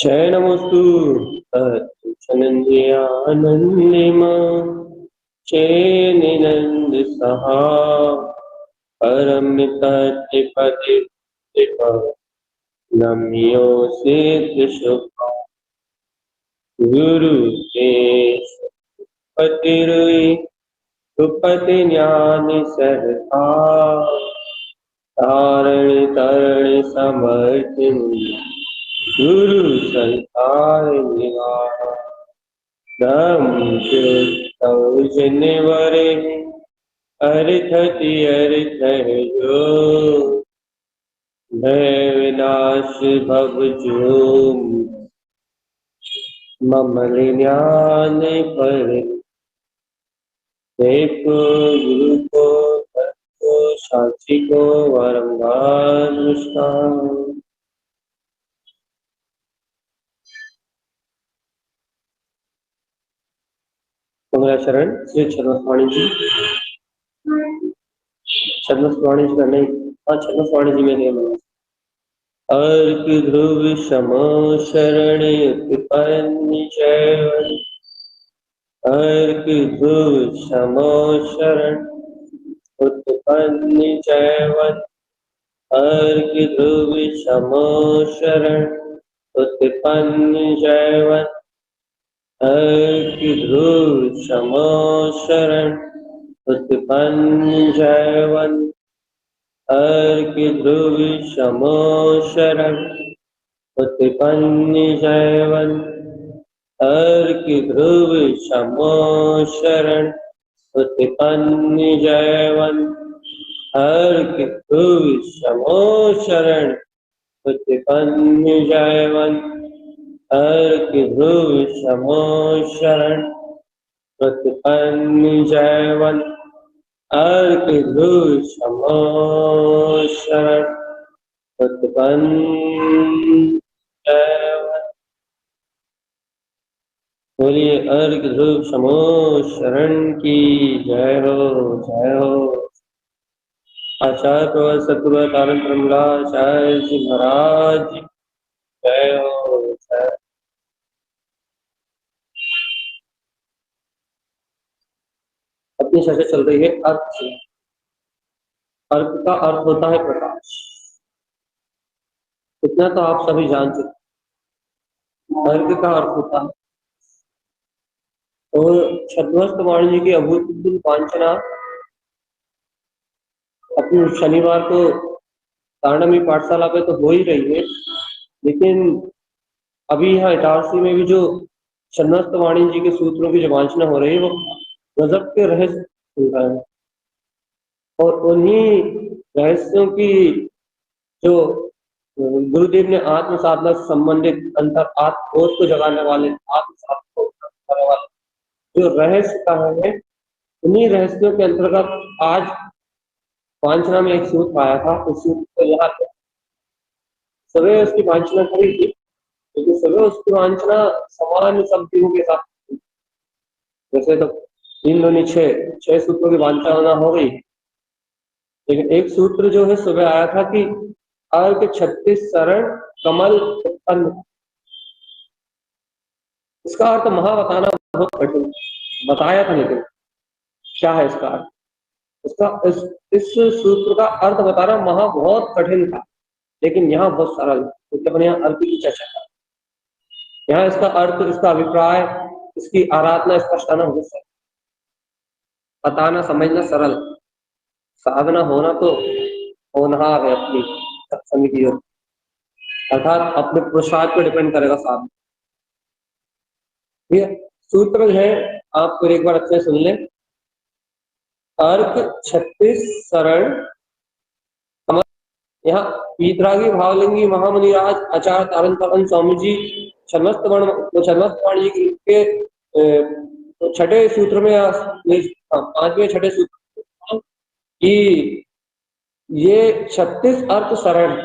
शरणमस्तु तत्सनन्द्यानन्दिमा चेनिनन्द सहा परमितत्पति नम्यो सिद्ध शुभ गुरु के पतिरुई सुपति ज्ञान सहता तारण तरण समर्थ गुरु संसार निवार जिनवरे अर्थति अर्थ जो भय विनाश भव जो ममल ज्ञान पर देखो गुरु को भक्तो साक्षी को वारंवार नमस्कार। मेरा शरण श्री छद्मस्वामी जी। छद्मस्वामी जी का नहीं, हाँ छद्मस्वामी जी में अर्क ध्रुव समो शरण उत्पन्न जैवन अर्क ध्रुव समो शरण उत्पन्न जैवन अर्क ध्रुव समो शरण उत्पन्न जैवन अर्क ध्रुव समो शरण उत्पन्न जैवन अर्क ध्रुव समो शरण उत्पन्न जैवन अर्क ध्रुव समो शरण उत्पन्न जैवन अर्क ध्रुव समो शरण उत्पन्न जैवन अर्क ध्रुव समो शरण उत्पन्न जैवन अर्क ध्रुव समो शरण उत्पन्न जैवन। बोलिए अर्क ध्रुव समो शरण की जय हो, जय हो। आचार्य प्रवर सतगुरु तारण ब्रह्मराचार्य जी महाराज जय हो, जय। अपनी चर्चा चल रही है अर्थ से। अर्थ का अर्थ होता है प्रकाश, इतना तो आप सभी जान चुके। अर्थ का अर्थ होता है और छद्मस्वामी जी की अभूतपूर्व वांछना अपनी शनिवार को तारणमी पाठशाला पे तो हो ही रही है, लेकिन अभी यहाँ इटारसी में भी जो छद्मस्वामी जी के सूत्रों की जो वांछना हो रही है वो गजब के रहस्य सुन रहे हैं और उन्हीं रहस्यों की जो गुरुदेव ने आत्म साधना से संबंधित अंतर आत्मबोध को जगाने वाले आत्म साधना को करने वाले जो रहस्य का है, उन्हीं रहस्यों के अंतर्गत आज वांछना में एक सूत्र आया था। उस सूत्र को यहाँ सवय उसकी वांछना करी थी, लेकिन सवय उसकी वांछना समान शब्दों के साथ, जैसे तो 3 दूनी 6 सूत्रों की वांछना हो गई, लेकिन एक सूत्र जो है सुबह आया था कि अर्क 36 शरण कमल उत्पन्न। इसका अर्थ महा बताना बहुत कठिन, बताया था, लेकिन क्या है इसका अर्थ? इस सूत्र का अर्थ बताना महा बहुत कठिन था, लेकिन यहाँ बहुत सरल, क्योंकि अपने यहाँ अर्थ की चर्चा कर, यहाँ इसका अर्थ, इसका अभिप्राय, इसकी आराधना स्पष्ट हो सकता, बताना समझना सरल, साधना होना तो होनहार है अपनी सत्संग की ओर, अर्थात अपने पुरुषार्थ पर डिपेंड करेगा साधना। ये सूत्र है, आप फिर एक बार अच्छे सुन लें। अर्क 36 शरण कमल। यहाँ पीतरागी भावलिंगी महामुनिराज आचार्य तारण स्वामी जी छद्मस्वामी जी के छठे सूत्र में, 5वें छठे सूत्र कि ये 36 अर्थ शरण,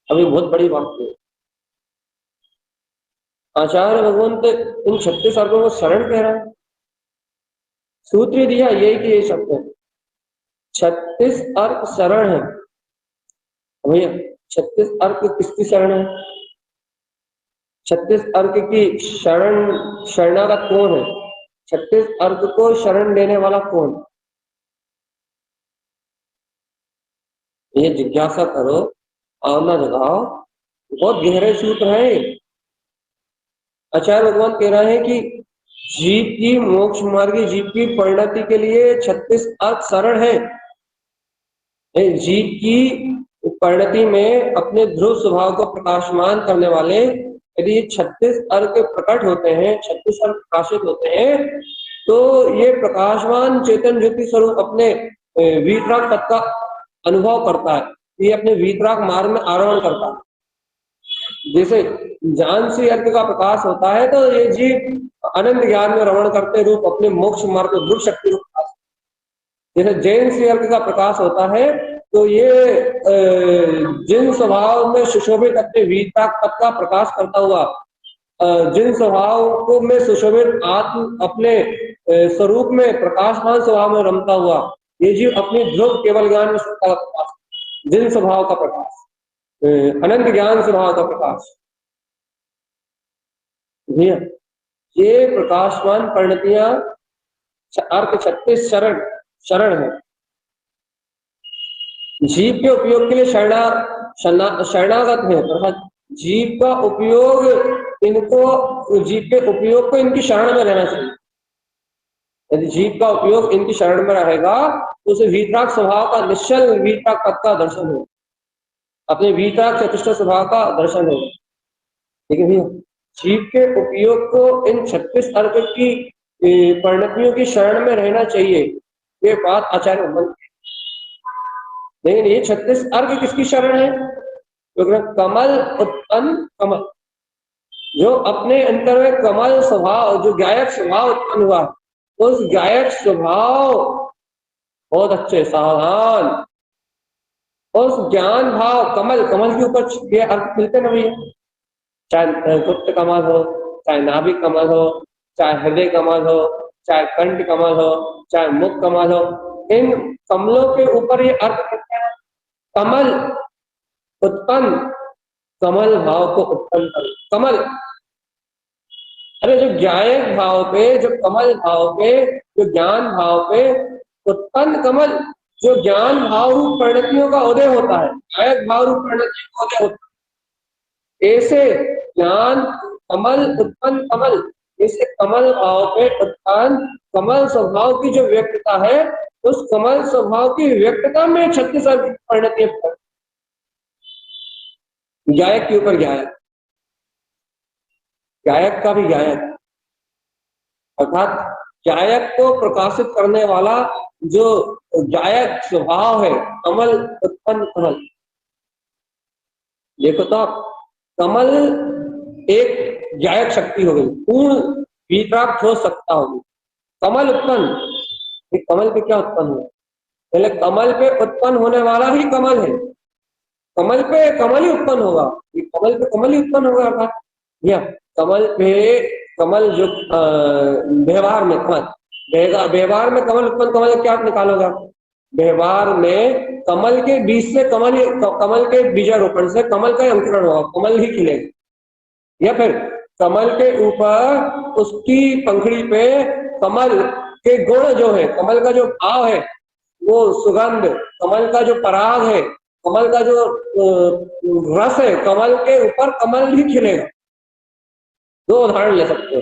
अभी बहुत बड़ी बात है। आचार्य भगवंत इन 36 अर्थों को शरण कह रहा है। सूत्र दिया यही कि ये शब्द है 36 अर्थ शरण है। भैया 36 अर्थ किसकी शरण है? 36 अर्क की शरणागत कौन है? 36 अर्क को शरण देने वाला कौन? ये जिज्ञासा करो, भावना जगाओ, बहुत गहरे सूत्र है। आचार्य भगवान कह रहे हैं कि जीव की मोक्ष मार्गी जीव की परिणति के लिए 36 अर्क शरण है। जीव की परिणति में अपने ध्रुव स्वभाव को प्रकाशमान करने वाले यदि 36 अर्क प्रकट होते हैं, 36 अर्क प्रकाशित होते हैं, तो ये प्रकाशमान चेतन ज्योति स्वरूप अपने वीतराग तत्व का अनुभव करता है। ये अपने वीतराग मार्ग में आरोहण करता है। जैसे ज्ञान से अर्क का प्रकाश होता है तो ये जीव अनंत ज्ञान में रमण करते रूप अपने मोक्ष मार्ग को ध्रुव शक्ति रूप, जैसे जैन से अर्क का प्रकाश होता है तो ये जिन स्वभाव में सुशोभित अपने वीतराग पद का प्रकाश करता हुआ, जिन स्वभाव को में सुशोभित आत्म अपने स्वरूप में प्रकाशमान स्वभाव में रमता हुआ, ये जीव अपनी ध्रुव केवल ज्ञान में का प्रकाश, जिन स्वभाव का प्रकाश, अनंत ज्ञान स्वभाव का प्रकाश, ये प्रकाशमान परिणतियां अर्क 36 शरण है। जीव के उपयोग के लिए शरणागत है, अर्थात जीव का उपयोग जीव के उपयोग को इनकी शरण में रहना चाहिए। यदि जीव का उपयोग इनकी शरण में रहेगा तो उसे वीतराग स्वभाव का निश्चल वीतराग पद का दर्शन हो, अपने वीतराग चतुष्ट स्वभाव का दर्शन हो। लेकिन भैया जीव के उपयोग को इन 36 अर्क की परिणतियों की शरण में रहना चाहिए, ये बात आचार्य भगवान। लेकिन ये 36 अर्क किसकी शरण है? तो कमल उत्पन्न कमल, जो अपने अंतर में कमल स्वभाव, जो गायक स्वभाव उत्पन्न हुआ, उस गायक स्वभाव बहुत अच्छे सावधान, उस ज्ञान भाव कमल, कमल के ऊपर ये अर्थ मिलते ना भैया, चाहे गुप्त कमल हो, चाहे नाभिक कमल हो, चाहे हृदय कमल हो, चाहे कंठ कमल हो, चाहे मुख कमल हो, इन कमलों के ऊपर ये अर्थ मिलते हैं। कमल उत्पन्न, कमल भाव को उत्पन्न कर, कमल, अरे जो ज्ञायक भाव पे, जो कमल भाव पे, जो ज्ञान भाव पे उत्पन्न कमल, जो ज्ञान भाव रूप परिणतियों का उदय होता है, ज्ञायक भाव रूप परिणतियों का उदय होता है, ऐसे ज्ञान कमल उत्पन्न कमल, ऐसे कमल भाव पे उत्पन्न कमल स्वभाव की जो व्यक्तता है, उस कमल स्वभाव की व्यक्तता में 36 परिणति, गायक के ऊपर गायक, गायक का भी गायक, अर्थात गायक को प्रकाशित करने वाला जो गायक स्वभाव है, कमल उत्पन्न कमल। देखो तो कमल एक गायक शक्ति हो गई, पूर्ण वीतराग ठोस सकता होगी। कमल उत्पन्न, कमल पे क्या उत्पन्न हुआ? पहले कमल पे उत्पन्न होने वाला ही कमल है, कमल पे कमल ही उत्पन्न होगा, कमल पे कमल ही उत्पन्न होगा। अर्थात या कमल पे कमल जो व्यवहार में कमल, व्यवहार में कमल उत्पन्न, कमल क्या निकालोगा? व्यवहार में कमल के बीज से कमल के बीजारोपण से कमल का अंकुरण होगा, कमल ही खिलेगा। या फिर कमल के ऊपर उसकी पंखड़ी पे कमल के गुण जो है, कमल का जो भाव है, वो सुगंध, कमल का जो पराग है, कमल का जो रस है, कमल के ऊपर कमल ही खिलेगा। दो उदाहरण ले सकते हो।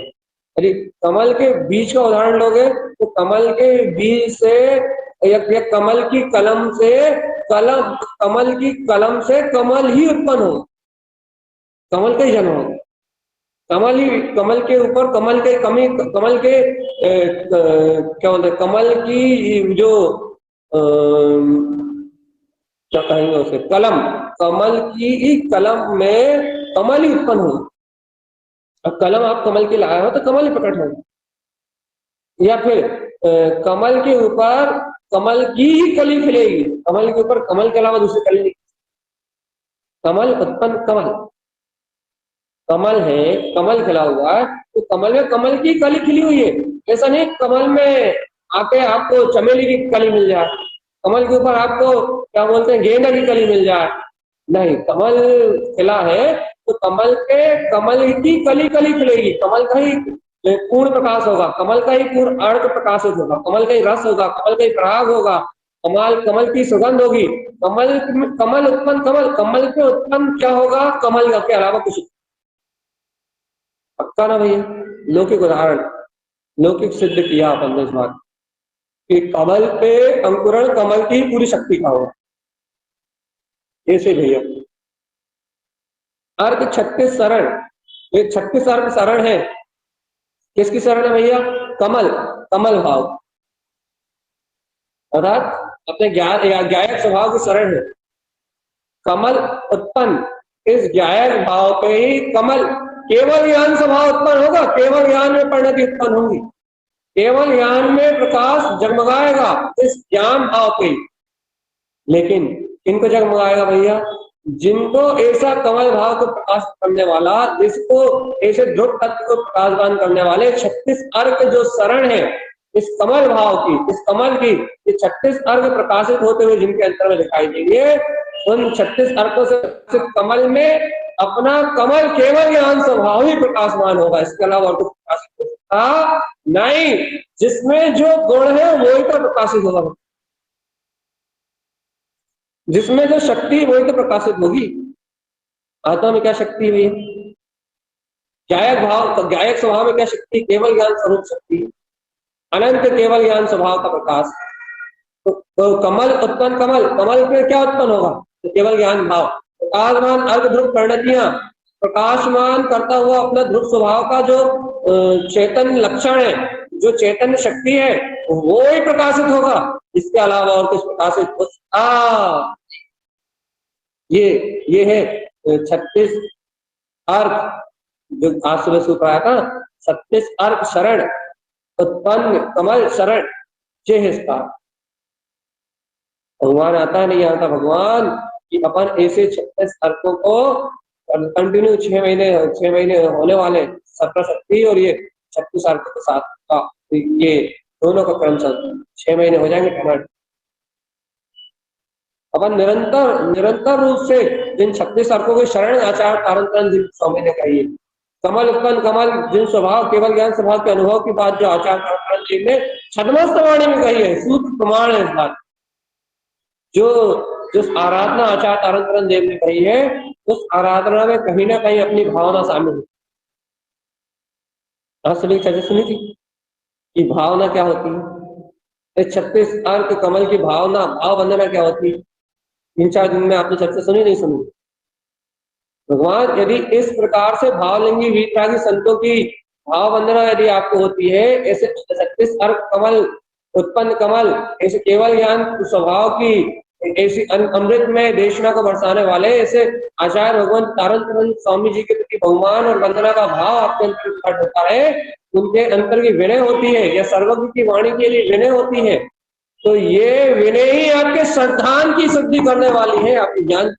यदि कमल के बीज का उदाहरण लोगे तो कमल के बीज से या कमल की कलम से कमल की कलम से कमल ही उत्पन्न हो, कमल का ही जन्म हो, कमल के ऊपर कमल के क्या बोलते, कमल की जो क्या कहेंगे उसे, कलम, कमल की कलम में कमल ही उत्पन्न हो। अब कलम आप कमल की लाए हो तो कमल ही प्रकट होगा। या फिर कमल के ऊपर कमल की ही कली खिलेगी, कमल के ऊपर कमल के अलावा दूसरी कली नहीं, कमल उत्पन्न कमल, कमल है, कमल खिला हुआ है तो कमल में कमल की कली खिली हुई है। ऐसा नहीं कमल में आके आपको चमेली की कली मिल जाए, कमल के ऊपर आपको क्या बोलते हैं गेंदा की कली मिल जाए, नहीं, कमल खिला है तो कमल की कली कली खिलेगी, कमल का ही पूर्ण प्रकाश होगा, कमल का ही पूर्ण अर्क प्रकाशित होगा, कमल का ही रस होगा, कमल का ही पराग होगा, कमल की सुगंध होगी। कमल के उत्पन्न क्या होगा? कमल के अलावा कुछ। पक्का ना भैया? लौकिक उदाहरण, लौकिक सिद्ध किया अपन ने इस बात कि कमल पे अंकुरण कमल की पूरी शक्ति का होगा। ऐसे भैया अर्क 36 शरण, ये 36 अर्क शरण है। किसकी शरण है भैया? कमल, कमल भाव, अर्थात अपने ज्ञायक स्वभाव की शरण है। कमल उत्पन्न, इस ज्ञायक भाव पे ही कमल केवल ज्ञान स्वभाव उत्पन्न होगा, केवल ज्ञान में परिणति उत्पन्न होगी, केवल ज्ञान में प्रकाश जगमगाएगा इस ज्ञान भाव पे। लेकिन किनको जगमगाएगा भैया? जिनको ऐसा कमल भाव को प्रकाश करने वाला, जिसको ऐसे ध्रुव तत्व को प्रकाशवान करने वाले 36 अर्क जो शरण है इस कमल भाव की, इस कमल की, ये 36 अर्क प्रकाशित होते हुए जिनके अंतर में दिखाई देंगे, उन 36 अर्कों से कमल में अपना कमल केवल ज्ञान स्वभाव ही प्रकाशमान होगा, इसके अलावा और कुछ प्रकाशित हो सकता नहीं। जिसमें जो गुण है वही तो प्रकाशित होगा, जिसमें जो शक्ति है वही तो प्रकाशित होगी। आत्मा में क्या शक्ति है? ज्ञायक स्वभाव में क्या शक्ति? केवल ज्ञान स्वरूप शक्ति, अनंत केवल ज्ञान स्वभाव का प्रकाश। तो कमल उत्पन्न, कमल पे क्या उत्पन्न होगा? तो केवल ज्ञान भाव, प्रकाशमान अर्घ ध्रुव परिणतियां, प्रकाशमान करता हुआ अपना ध्रुव स्वभाव का जो चेतन लक्षण है, जो चैतन्य शक्ति है, वो ही प्रकाशित होगा, इसके अलावा और कुछ प्रकाशित हो सकता। ये है 36 अर्क जो आज सुबह सूत्र आया था, 36 अर्क शरण उत्पन्न कमल शरण, ये है इसका। भगवान आता नहीं आता भगवान कि अपन ऐसे 36 अर्कों को कंटिन्यू 6 महीने होने वाले सत्र शक्ति और ये 36 अर्कों के साथ का ये दोनों का क्रम चल 6 महीने हो जाएंगे टमाटर। अपन निरंतर रूप से जिन 36 अर्कों के शरण आचार तारण स्वामी ने कही है, कमल उत्पन्न कमल जिन स्वभाव केवल ज्ञान स्वभाव के अनुभव की बात जो आचार तारण जी ने छद्मस्तवाणी में कही है, सूत्र प्रमाण है इस बात। जो आराधना आचार तारण देव ने कही है, उस आराधना में कहीं ना कहीं अपनी भावना शामिल है। चर्चा सुनी थी कि भावना क्या होती है? 36 अर्क कमल की भावना, भाव वंदना क्या होती है? 3-4 दिन में आपने चर्चा सुनी नहीं सुनी? भगवान यदि इस प्रकार से भावलिंगी वीतरागी संतों की भाव वंदना यदि आपको होती है, ऐसे 36 अर्क कमल उत्पन्न कमल, ऐसे केवल ज्ञान स्वभाव की ऐसी अमृत में देशना को बरसाने वाले ऐसे आचार्य भगवान तारण स्वामी जी के प्रति बहुमान और वंदना का भाव आपके अंतर प्रकट होता है, उनके अंतर की विनय होती है या सर्वज्ञ की वाणी के लिए विनय होती है, तो ये विनय ही आपके श्रद्धान की शुद्धि करने वाली है। आपके ज्ञान,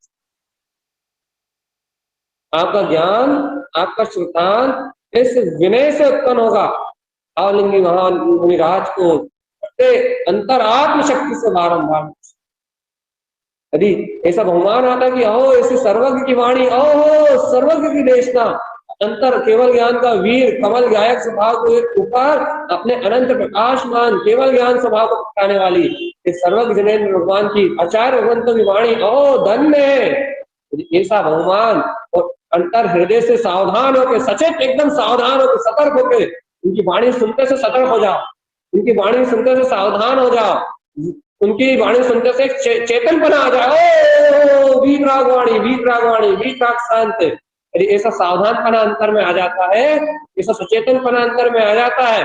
आपका ज्ञान, आपका श्रद्धान इस विनय से उत्पन्न होगा। आवलिंगी महाराज को अंतरात्म शक्ति से बारंबार यदि ऐसा बहुमान आता कि अहो ऐसी सर्वज्ञ की वाणी, अहो सर्वज्ञ की देशना, अंतर केवल ज्ञान का वीर कमल गायक स्वभाव को ऊपर अपने अनंत प्रकाशमान केवल ज्ञान स्वभाव को पकाने वाली इस सर्वज्ञ जनेन्द्र भगवान की आचार्य भगवंतों की वाणी, अहो धन्य है। ऐसा बहुमान और अंतर हृदय से सावधान होकर, सचेत एकदम सावधान होकर, सतर्क होकर उनकी वाणी सुनते से सतर्क हो जाओ, उनकी वाणी सुनते से सावधान हो जाओ, उनकी वाणी सुनते से चेतन बना आ जाए। वीत राग शांत। यदि ऐसा सावधान पना अंतर में आ जाता है, ऐसा सचेतन पना अंतर में आ जाता है,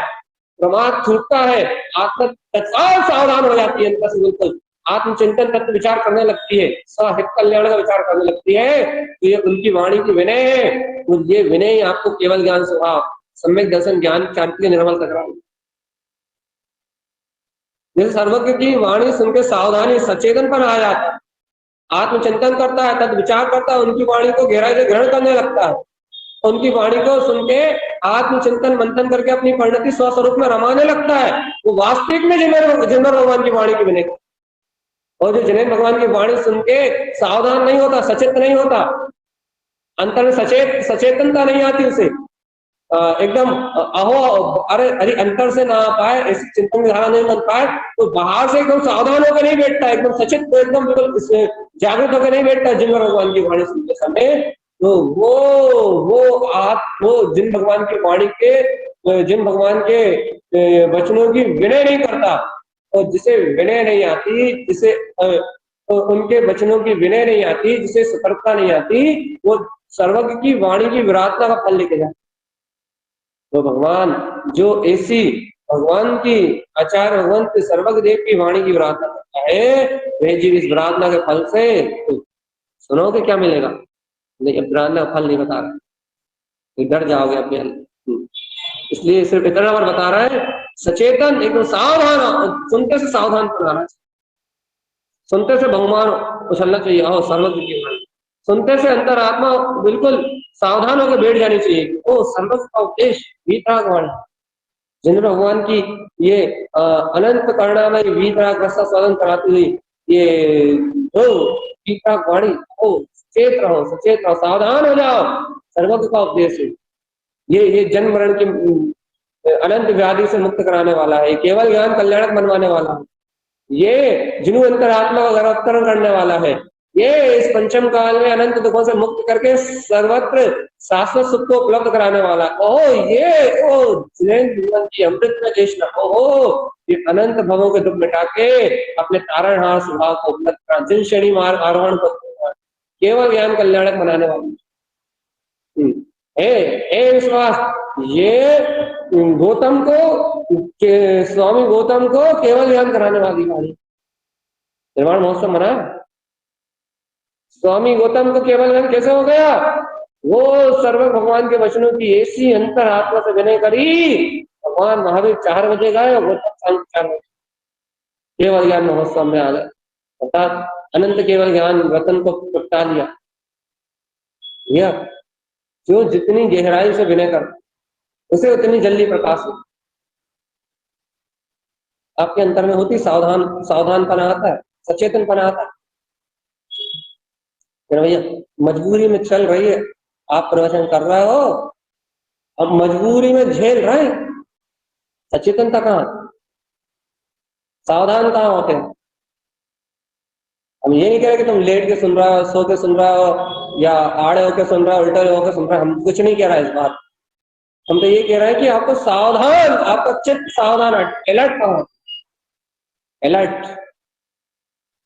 प्रमाद छूटता है, आत्मा तत्काल सावधान हो जाती है, अंतर से बिल्कुल आत्मचिंतन तत्व विचार करने लगती है, सहित कल्याण का विचार करने लगती है। तो ये उनकी वाणी की विनय है, ये विनय आपको केवल ज्ञान स्वभाव सम्यक दर्शन ज्ञान शांति निर्मल तक रहा। जैसे सर्वज्ञ की वाणी सुनकर सावधानी सचेतन पर आ जाता है, आत्मचिंतन करता है, तद विचार करता है, उनकी वाणी को गहराई से ग्रहण करने लगता है, उनकी वाणी को सुन के आत्मचिंतन मंथन करके अपनी परिणति स्वस्वरूप में रमाने लगता है। वो वास्तविक में जिनेन्द्र भगवान की वाणी की विनय, और जो जिनेन्द्र भगवान की वाणी सुन के सावधान नहीं होता, सचेत नहीं होता, अंतर में सचेतनता नहीं आती उसे, एकदम अहो अरे अरे अंतर से ना आ पाए, ऐसी चिंतन की धारा नहीं बन पाए, तो बाहर से एकदम सावधान होकर नहीं बैठता, एकदम सचेत, एकदम बिल्कुल जागृत होकर नहीं बैठता जिन भगवान की वाणी सुनते समय। तो वो जिन भगवान की वाणी के, जिन भगवान के वचनों की विनय नहीं करता, और जिसे विनय नहीं आती, जिसे तो उनके वचनों की विनय नहीं आती, जिसे सतर्कता नहीं आती, वो सर्वज्ञ की वाणी की विराटता का फल लेके जाए। तो भगवान जो ऐसी भगवान की आचार्य भगवंत सर्वज्ञ देव की वाणी की विराधना करता है, वह जीव इस विराधना के फल से, तो सुनोगे क्या मिलेगा, लेकिन विराधना का फल नहीं बता रहा, तो डर जाओगे अपने अंदर। इसलिए सिर्फ इतना बार बता रहा है, सचेतन एकदम सावधान, सुनते से सावधान कराना, सुनते से बहुमान उछलना चाहिए, आओ सर्वज्ञ की वाणी सुनते से अंतरात्मा बिल्कुल सावधान होकर बैठ जानी चाहिए। ओ सर्वज्ञ का उपदेश वीतरागवाणी, जिन भगवान की ये अनंत करुणामय वीतराग रसा स्वादन कराती हुई ये जो वीतरागवाणी, ओ सचेत रहो, सचेत रहो, सावधान हो जाओ, सर्वज्ञ का उपदेश है। ये जन्म मरण की अनंत व्याधि से मुक्त कराने वाला है, केवल ज्ञान कल्याणक बनवाने वाला है, ये जिन्हों अंतरात्मा का गर्भोत्तरण करने वाला है, ये इस पंचम काल में अनंत दुखों से मुक्त करके सर्वत्र शाश्वत सुख को उपलब्ध कराने वाला। ओहो ये ओ जीवन की अमृत में चेष्टा, ओहो ये अनंत भवों के दुख मिटा के अपने तारणहार स्वभाव को उपलब्ध करा, जिन श्रेणी मार्ग आरोहण को केवल ज्ञान कल्याणक बनाने वाला है विश्वास। ये गौतम को स्वामी गौतम को केवल ज्ञान कराने वाली वाणी, निर्वाण महोत्सव मना, स्वामी गौतम को केवल ज्ञान कैसे हो गया, वो सर्व भगवान के वचनों की ऐसी अंतर आत्मा से विनय करी, भगवान महावीर 4 बजे गए और गौतम शाम 4 बजे केवल ज्ञान महोत्सव में आ गए, अर्थात अनंत केवल ज्ञान रतन को प्रगटा लिया। यह जो जितनी गहराई से विनय कर उसे उतनी जल्दी प्रकाश हो आपके अंतर में होती, सावधानपना आता है, सचेतनपना आता है। भैया मजबूरी में चल रही है, आप प्रवचन कर रहे हो, अब मजबूरी में झेल रहे हैं, सचेतनता कहाँ, सावधान कहाँ होते हैं। हम ये नहीं कह रहे कि तुम लेट के सुन रहे हो, सो के सुन रहे हो, या आड़े होके सुन रहे हो, उल्टे होके सुन रहे हो, हम कुछ नहीं कह रहे इस बात। हम तो ये कह रहे हैं कि आपको सावधान, आपका चित्त सावधान, अलर्ट कहाँ, अलर्ट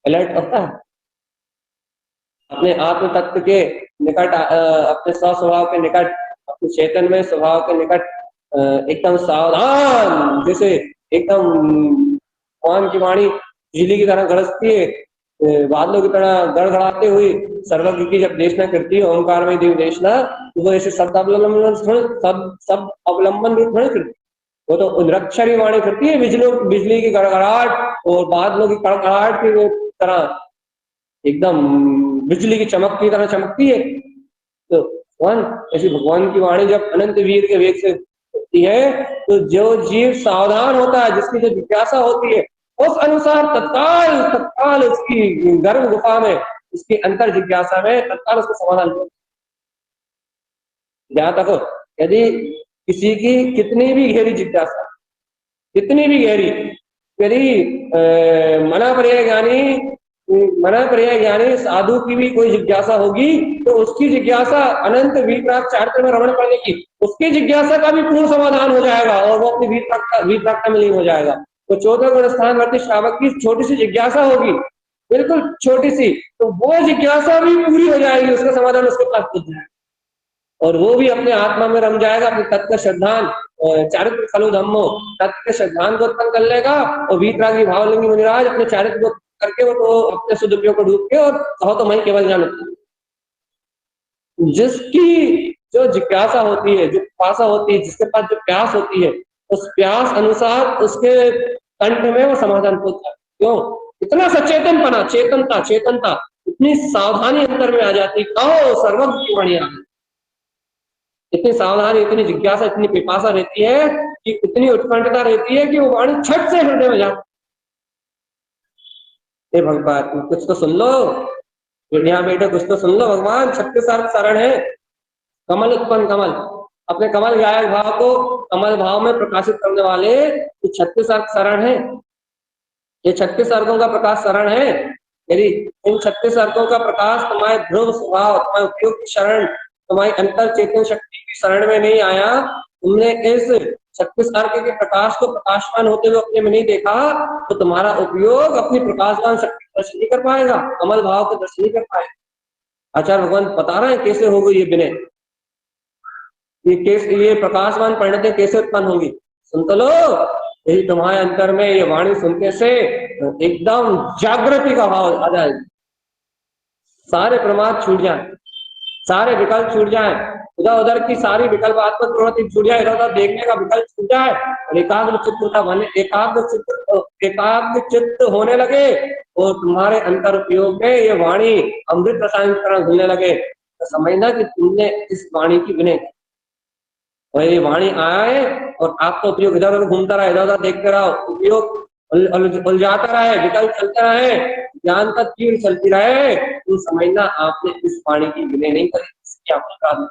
अलर्ट होता है अपने आत्म तत्व के निकट, अपने स्वस्वभाव के निकट, अपने चेतन में स्वभाव के निकट एकदम सावधान, जैसे एकदम भगवान की वाणी बिजली की तरह गरजती है, बादलों की तरह गड़गड़ाते हुई सर्वज्ञ की जब देशना करती है, ओंकार में देव देशना, तो वो ऐसे शब्द अवलंबन सब अवलंबन रूप थोड़ी करती, वो तो निरक्षरी वाणी करती है, बिजली की गड़गड़ाहट और बादलों की कड़कड़ाहट की तरह एकदम बिजली की चमक की तरह चमकती है। तो भगवान ऐसी भगवान की वाणी जब अनंत वीर के वेग से होती है, तो जो जीव सावधान होता है, जिसकी जो जिज्ञासा होती है, उस अनुसार तत्काल उसकी गर्भ गुफा में, उसकी अंतर जिज्ञासा में तत्काल उसका समाधान हो। जहां तक हो, यदि किसी की कितनी भी गहरी जिज्ञासा, कितनी भी गहरी, यदि मना पर्याय ज्ञानी साधु की भी कोई जिज्ञासा होगी, तो उसकी जिज्ञासा अनंत वीतराग चारित्र में रमण करने की, उसकी जिज्ञासा का भी पूर्ण समाधान हो जाएगा और वो अपनी वीतरागता में लीन हो जाएगा। तो 14 गुण स्थानवर्ती श्रावक की छोटी सी जिज्ञासा होगी, बिल्कुल छोटी सी, तो वो जिज्ञासा भी पूरी हो जाएगी, उसका समाधान उसके पास पहुंच जाएगा और वो भी अपने आत्मा में रम जाएगा, अपने तत्व श्रद्धान चारित्र खलु धम्मो, तत्व श्रद्धान को उत्पन्न कर लेगा और वीतरागी भावलिंगी मुनिराज अपने चारित्र को करके वो तो अपने सदुपयोग को डूब के और कहो तो मैं केवल ज्ञान, जिसकी जो जिज्ञासा होती है, जो पिपासा होती है, जिसके पास जो प्यास होती है, उस प्यास अनुसार उसके कंठ में वो समाधान पहुंचता है। क्यों? इतना सचेतनपना, चेतनता, इतनी सावधानी अंतर में आ जाती, कहो सर्वज्ञ की वाणी आ गई, इतनी सावधानी, इतनी जिज्ञासा, इतनी पिपासा रहती है कि इतनी उत्कंठता रहती है कि वो वाणी छट से हृदय में जाती। भगवान कुछ तो सुन लो, यहाँ बैठे कुछ तो सुन लो, भगवान 36 अर्थ शरण है, कमल उत्पन्न कमल, अपने कमल गायक भाव को कमल भाव में प्रकाशित करने वाले ये 36 अर्क शरण है। ये 36 अर्कों का प्रकाश शरण है। यदि इन 36 अर्कों का प्रकाश तुम्हारे ध्रुव स्वभाव, तुम्हारे उपयुक्त शरण, तुम्हारी अंतर चेतन शक्ति की शरण में नहीं आया, तुमने इस 36 अर्क के प्रकाश को प्रकाशमान होते हुए अपने में नहीं देखा, तो तुम्हारा उपयोग अपनी प्रकाशमान शक्ति का दर्शन नहीं कर पाएगा, कमल भाव का दर्शन नहीं कर पाएगा। आचार्य भगवान बता रहे हैं कैसे होगी ये विनय, ये प्रकाशमान परिणति कैसे उत्पन्न होगी। सुन तो लो, यही तुम्हारे अंतर में ये वाणी सुनने से एकदम जागृति का भाव आ जाए, सारे प्रमाद छूट जाए, सारे विकल्प छूट जाए, उधर उधर की सारी विकल्पात्मक प्रवृत्ति छूट जाए, इधर उधर देखने का विकल्प छूट जाए और एकाग्र चित्त होने लगे और तुम्हारे अंतर उपयोग में ये वाणी अमृत रसायन की तरह घूमने लगे, तो समझना कि तुमने इस वाणी की विनय, और ये वाणी आया है और आपका उपयोग इधर उधर घूमता रहा, इधर उधर देखते रहो, उपयोग उलझाता रहे, विकल्प चलते रहे, ज्ञान का तीर चलती रहे, तो समझना आपने इस वाणी की विनय नहीं करी। इसकी आपको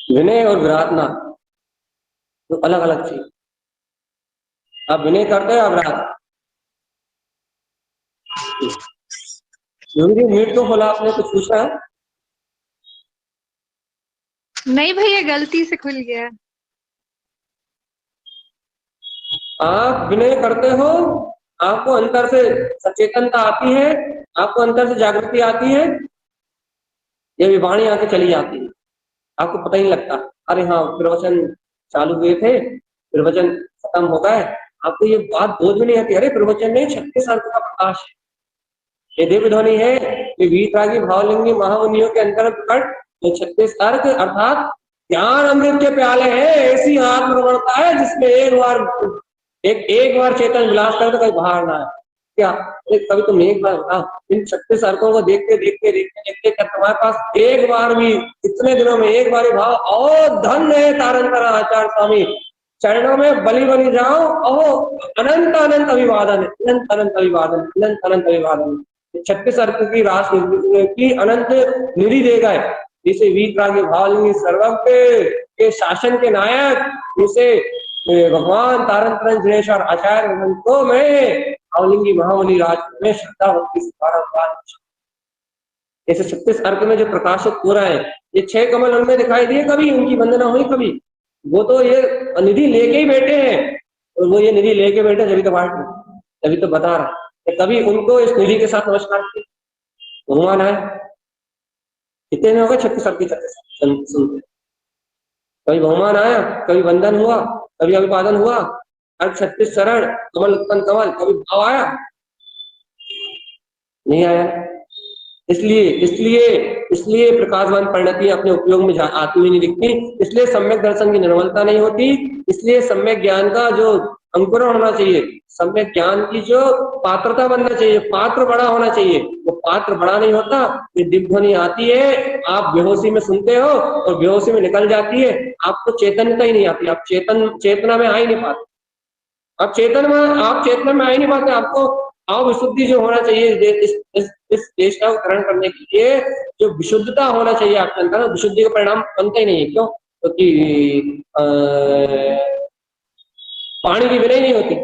विनय और विराधना तो अलग अलग चीज। आप विनय करते हो, आप विराध मीट को खोला, आपने कुछ पूछा है? नहीं भैया, गलती से खुल गया। आप विनय करते हो, आपको अंतर से सचेतनता आती है, आपको अंतर से जागृति आती है, ये वाणी आके चली जाती है, आपको पता ही नहीं लगता। अरे हाँ, प्रवचन चालू हुए थे, प्रवचन खत्म हो गए, आपको ये बात बोध में नहीं आती, अरे प्रवचन नहीं 36 अर्क का प्रकाश है, ये दिव्य ध्वनि है, ये वीतरागी भावलिंगी महामुनियों के अंतर प्रकट 36 अर्क अर्थात ज्ञान अमृत के प्याले हैं। ऐसी आत्मप्रवणता है जिसमें एक बार चेतन विलास करे तो कहीं बाहर ना है। क्या कभी तुम एक बार बताओ, इन 36 अर्कों को देखते देखते देखते देखते क्या तुम्हारे पास एक बार भी, इतने दिनों में एक बार भाव, और धन्य है तारंतरा आचार्य स्वामी, चरणों में बलि बनी जाओ, और अनंत अनंत अभिवादन, अनंत अनंत अभिवादन, अनंत अनंत अभिवादन। 36 अर्क की रास की अनंत निधि दे गए, जिसे वीतरागी भावलिंगी सर्वज्ञ के शासन के नायक, जिसे भगवान तारण तरन जिनेश्वर आचार्य को मैं भावलिंगी महामुनि राज में श्रद्धा भक्ति ऐसे 36 अर्क में जो प्रकाशित हो रहा है, ये 6 कमल उनमें दिखाई दिए, कभी उनकी वंदना हुई कभी? वो तो ये निधि लेके ही बैठे हैं, और वो ये निधि लेके बैठे तभी तो बांट, तभी तो बता रहा है, कभी उनको इस निधि के साथ नमस्कार किया? भगवान आए कितने में होगा 36 अर्क की 36 सुनते, कभी भगवान आया, कभी वंदन हुआ, कभी अभिवादन हुआ, अर्क 36 शरण, कमल उत्पन्न कमल, कभी भाव आया? नहीं आया। इसलिए इसलिए इसलिए प्रकाशवान परिणति अपने उपयोग में आती हुई नहीं दिखती, इसलिए सम्यक दर्शन की निर्मलता नहीं होती, इसलिए सम्यक ज्ञान का जो अंकुरण होना चाहिए, सम्यक ज्ञान की जो पात्रता बनना चाहिए, पात्र बड़ा होना चाहिए, वो पात्र बड़ा नहीं होता। ये दिव्य ध्वनि आती है, आप बेहोशी में सुनते हो और बेहोशी में निकल जाती है, आपको चेतनता ही नहीं आती, आप चेतना में आ ही नहीं पाते, आप चेतना में आ ही नहीं पाते। आपको भाव विशुद्धि जो होना चाहिए, इस देश का ग्रहण करने के लिए जो विशुद्धता होना चाहिए आपके अंदर, विशुद्धि का परिणाम बनता ही नहीं है। क्यों? क्योंकि वाणी की विनय नहीं होती,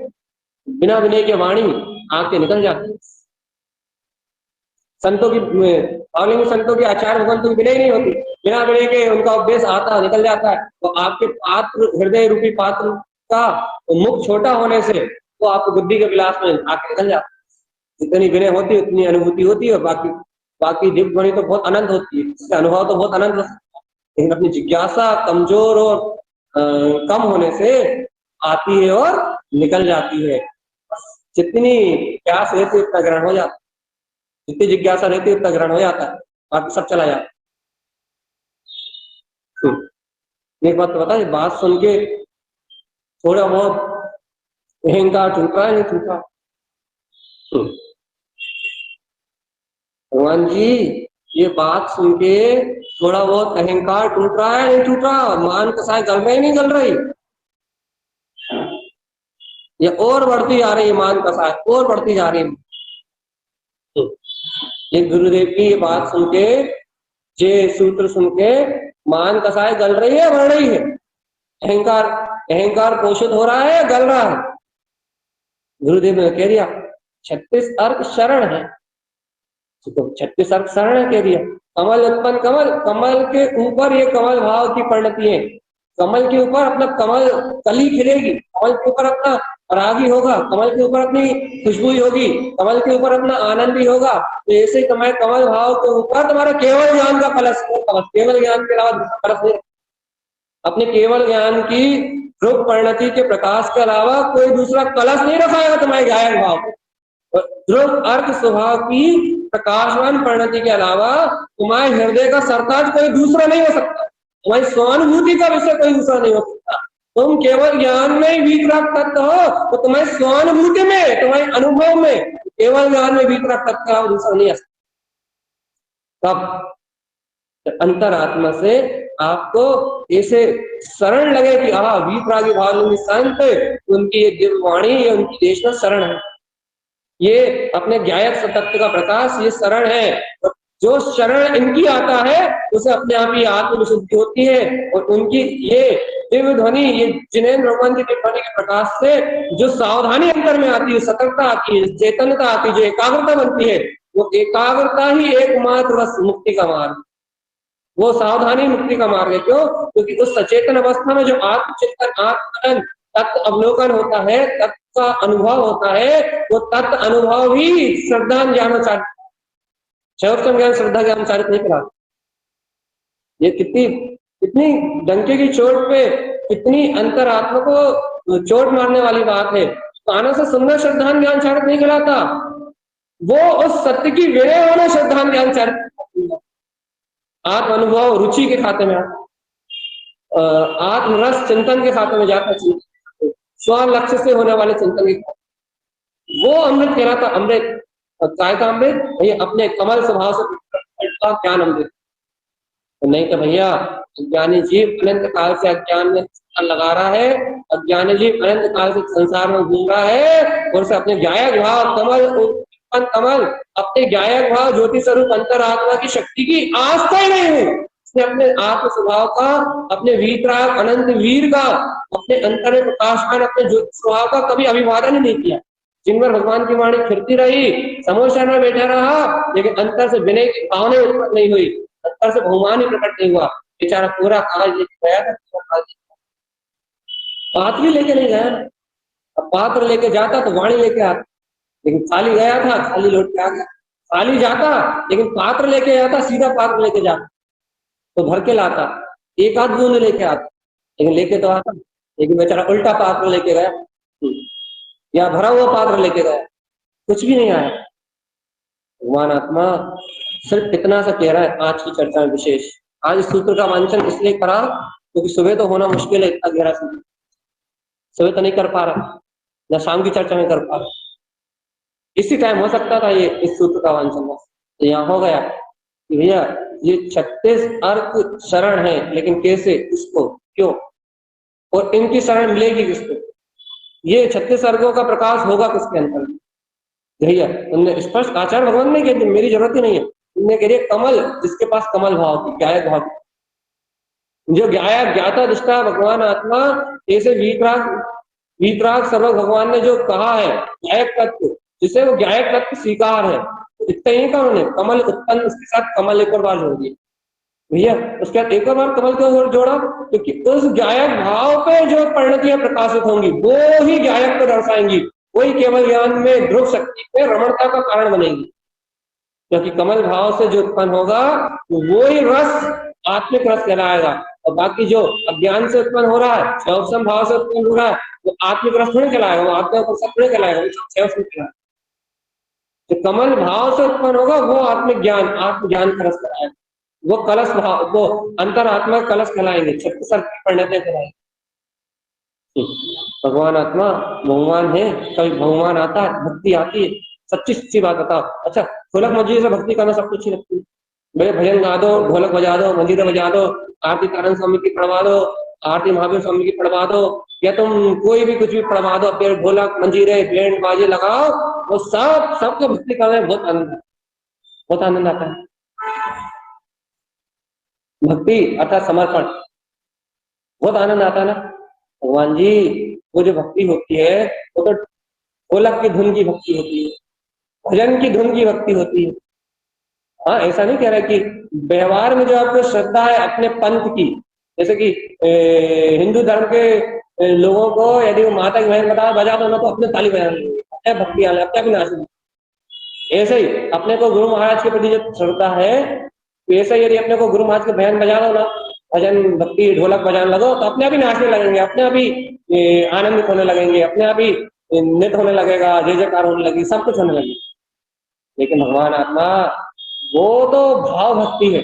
बिना विनय के वाणी आके निकल जाती है। संतों की भावलिंगी संतों की आचार्य भगवंतों की विनय नहीं होती, बिना विनय के उनका उपदेश आता निकल जाता है, तो आपके पात्र, हृदय रूपी पात्र का मुख छोटा होने से वो आपको बुद्धि के विलास में आके निकल जाता है। जितनी विनय होती है उतनी अनुभूति होती है, बाकी दिव्य ध्वनि तो बहुत अनंत होती है, इसका अनुभव तो बहुत अनंत हो सकता है, लेकिन अपनी जिज्ञासा कमजोर और कम होने से आती है और निकल जाती है। जितनी प्यास रहती है उतना ग्रहण हो जाता है, जितनी जिज्ञासा रहती है उतना ग्रहण हो जाता है, बाकी सब चला जाता है। एक बात तो बता, बात सुन के थोड़ा बहुत अहंकार टूट रहा है, नहीं टूट रहा? भगवान जी, ये बात सुन के थोड़ा बहुत अहंकार टूट रहा है, नहीं टूट रहा? मान कसाय गल में ही नहीं गल रही, ये और बढ़ती जा रही है, मान कसाय और बढ़ती जा रही है। ये गुरुदेव की ये बात सुन के ये सूत्र सुन के मान कसाय गल रही है, बढ़ रही है? अहंकार अहंकार पोषित हो रहा है या गल रहा है? गुरुदेव ने कह दिया 36 अर्क शरण है, तो 36 अर्क शरण है कह दिया। कमल उत्पन्न, कमल कमल के ऊपर ये कमल भाव की परिणति है। कमल के ऊपर अपना कमल कली खिलेगी, कमल के ऊपर अपना परागी होगा, कमल के ऊपर अपनी खुशबू होगी, कमल के ऊपर अपना आनंद भी होगा। तो ऐसे ही तुम्हारे कमल भाव के ऊपर तुम्हारा केवल ज्ञान का कलश, केवल ज्ञान के अलावा दूसरा कलश नहीं, अपने केवल ज्ञान की ध्रुव परिणति के प्रकाश के अलावा कोई दूसरा कलश नहीं रखाएगा तुम्हारे गायक भाव। ध्रुव अर्थ स्वभाव की प्रकाशवान परिणति के अलावा तुम्हारे हृदय का सरताज कोई दूसरा नहीं हो सकता, तुम्हारी स्वानुभूति का विषय कोई दूसरा नहीं हो सकता। तुम केवल ज्ञान में ही वीतराग तत्व हो, तो तुम्हारी स्वानुभूति में, तुम्हारे अनुभव में केवल ज्ञान में वीतराग तत्व का दूसरा नहीं आ सकता। तब अंतरात्मा से आपको ऐसे शरण लगे कि हाँ, वीतरागी भाव संत, उनकी ये दिव्य वाणी, ये उनकी देशना शरण है, ये अपने ज्ञायक तत्व का प्रकाश, ये शरण है। जो शरण इनकी आता है उसे अपने आप ही आत्म विशुद्धि होती है, और उनकी ये दिव्य ध्वनि, ये जिनेन्द्र भगवान की दिव्य ध्वनि के प्रकाश से जो सावधानी अंतर में आती है, सतर्कता आती है, चेतनता आती है, जो एकाग्रता बनती है, वो एकाग्रता ही एकमात्र बस मुक्ति का मार्ग, वो सावधानी मुक्ति का मार्ग है। क्यों? क्योंकि उस सचेतन अवस्था में जो आत्मचिंतन, आत्मकथन, तत्व अवलोकन होता है, तत्व का अनुभव होता है, वो तत्व अनुभव ही श्रद्धा ज्ञानाचारित, शैवोत्तम ज्ञान श्रद्धा ज्ञानाचारित नहीं कराता। ये कितनी डंके की चोट पे, कितनी अंतरात्मा को चोट मारने वाली बात है। कानों से सुनना श्रद्धा ज्ञानाचारित नहीं कहलाता, वो उस सत्य की विनय होना श्रद्धा ज्ञानाचारित। आत्म अनुभव रुचि के खाते में आता, आत्मरस चिंतन के खाते में जाता, स्व लक्ष्य से होने वाले चिंतन के खाते, वो अमृत कहलाता। अमृत काय का अमृत? ये अपने कमल स्वभाव से ज्ञान अमृत। तो नहीं तो भैया, अज्ञानी जीव अनंत काल से अज्ञान में लगा रहा है, अज्ञानी जीव अनंत काल से संसार में घूम रहा है, और से अपने ज्ञायक भाव कमल अपने ज्ञायक भाव ज्योति स्वरूप अंतरात्मा की शक्ति की आस्था ही नहीं हुई। उसने अपने आत्म स्वभाव का, अपने वीतराग अनंत वीर का, अपने अंतर में प्रकाशमान अपने ज्योति स्वभाव का कभी अभिवादन नहीं किया। जिनपर भगवान की वाणी फिरती रही, समोसा में बैठा रहा, लेकिन अंतर से विनय की भावना उत्पन्न नहीं हुई, अंतर से भगवान ही प्रकट नहीं हुआ। बेचारा पूरा कागज लेके गया था, पात्र लेके नहीं गया। अब पात्र लेके जाता तो वाणी लेके आता, लेकिन खाली गया था, खाली लौट के आ गया। खाली जाता लेकिन पात्र लेके आता, सीधा पात्र लेके जाता तो भर के लाता, एक आध बूंद लेके आता, लेकिन लेके तो आता, लेकिन बेचारा उल्टा पात्र लेके गया, या भरा हुआ पात्र लेके गया, कुछ भी नहीं आया। भगवान आत्मा सिर्फ इतना सा कह रहा है आज की चर्चा में विशेष। आज इस सूत्र का वांचन इसलिए करा क्योंकि सुबह तो होना मुश्किल है, इतना गहरा सूत्र सुबह तो नहीं कर पा रहा, न शाम की चर्चा में कर पा रहा। इसी टाइम हो सकता था ये इस सूत्र का वांचन, तो यहाँ हो गया कि भैया ये 36 अर्क शरण है, लेकिन कैसे, किसको, क्यों, और इनकी शरण मिलेगी किसको? ये 36 अर्कों का प्रकाश होगा किसके अंतर में? भैया तुमने स्पष्ट आचार्य भगवान ने कह, मेरी जरूरत ही नहीं है, तुमने कह दिया कमल, जिसके पास कमल भाव की ज्ञायक भाव, जो ज्ञायक ज्ञाता दृष्टा भगवान आत्मा, ऐसे वीतराग सर्व भगवान ने जो कहा है ज्ञायक तत्व, जिसे वो ज्ञायक तत्व स्वीकार है, इतना ही का उन्होंने कमल उत्पन्न, उसके साथ कमल एक और बार जोड़ दिया। भैया उसके बाद एक और बार कमल क्यों जोड़ा? क्योंकि उस ज्ञायक भाव पे जो परिणतियां प्रकाशित होंगी वो ही ज्ञायक को दर्शाएंगी, वही केवल ज्ञान में ध्रुव शक्ति पे रमणता का कारण बनेगी। क्योंकि कमल भाव से जो उत्पन्न होगा वो ही रस आत्मिक रस कहलाएगा, और बाकी जो अज्ञान से उत्पन्न हो रहा है, शैवसम भाव से उत्पन्न हो रहा है, वो आत्मिक रस थोड़ी कहलाएगा, वो आत्मा को सब थोड़ी कहलाएगा, वो शैवसम कहलाएगा। जो कमल भाव से उत्पन्न होगा वो आत्मिक ज्ञान, आत्मज्ञान का रस कहलाएगा, वो कलश भाव, वो अंतरात्मा कलश कहलाएंगे, 36 अर्क की परिणतियां कहलाएंगे। भगवान आत्मा भगवान है, कभी भगवान आता है, भक्ति आती है, सच्ची सच्ची बात बताओ। अच्छा, ढोलक मंजीरे से भक्ति करना सब कुछ ही लगती है, भैया भजन गा दो, ढोलक बजा दो, मंजीरे बजा दो, आरती तारण स्वामी की पढ़वा दो, आरती महावीर स्वामी की पढ़वा दो, या तुम कोई भी कुछ भी पढ़वा दो, फिर ढोलक मंजीरे बैंड बाजे लगाओ, वो सबको भक्ति करने में बहुत आनंद आता है। भक्ति अर्थात समर्पण, बहुत आनंद आता है ना। भगवान जी वो जो भक्ति होती है वो तो ढोलक की धुन की भक्ति होती है, भजन की धुन की भक्ति होती है। हाँ, ऐसा नहीं कह रहा कि व्यवहार में जो आपको श्रद्धा है अपने पंथ की, जैसे कि हिंदू धर्म के लोगों को यदि वो माता की बहन बजा दो ना तो अपने ताली बजाने लगेंगे, अपने भक्ति आने अपने भी नाचने। ऐसे ही अपने को गुरु महाराज के प्रति जो श्रद्धा है, वैसे यदि अपने को गुरु महाराज के बहन बजा दो ना, भजन भक्ति ढोलक बजाने लगो तो अपने आप ही नाचने लगेंगे, अपने आप ही आनंदित होने लगेंगे, अपने आप ही नृत्य होने लगेगा, जय जयकार होने लगेगी, सब कुछ होने लगेगा। लेकिन भगवान आत्मा वो तो भाव भक्ति है,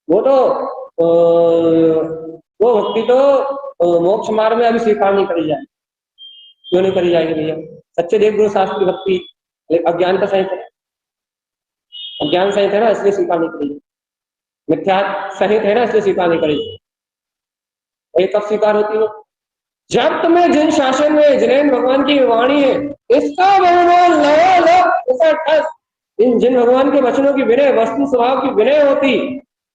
वो तो वो भक्ति तो मोक्ष मार्ग में अभी स्वीकार नहीं करी जाए। क्यों नहीं करी जाएगी भैया? सच्चे देव गुरु शास्त्र की भक्ति अज्ञान का सहित है, अज्ञान सहित है ना, इसलिए स्वीकार नहीं करी। मिथ्या सहित है ना, इसलिए स्वीकार नहीं करी। ये कब स्वीकार होती है? जब तुम्हें जिन शासन में जिनेन्द्र भगवान की वाणी है इसका बहुमान लो लो ऐसा ठस, इन जिन भगवान के वचनों की विनय वस्तु स्वभाव की विनय होती,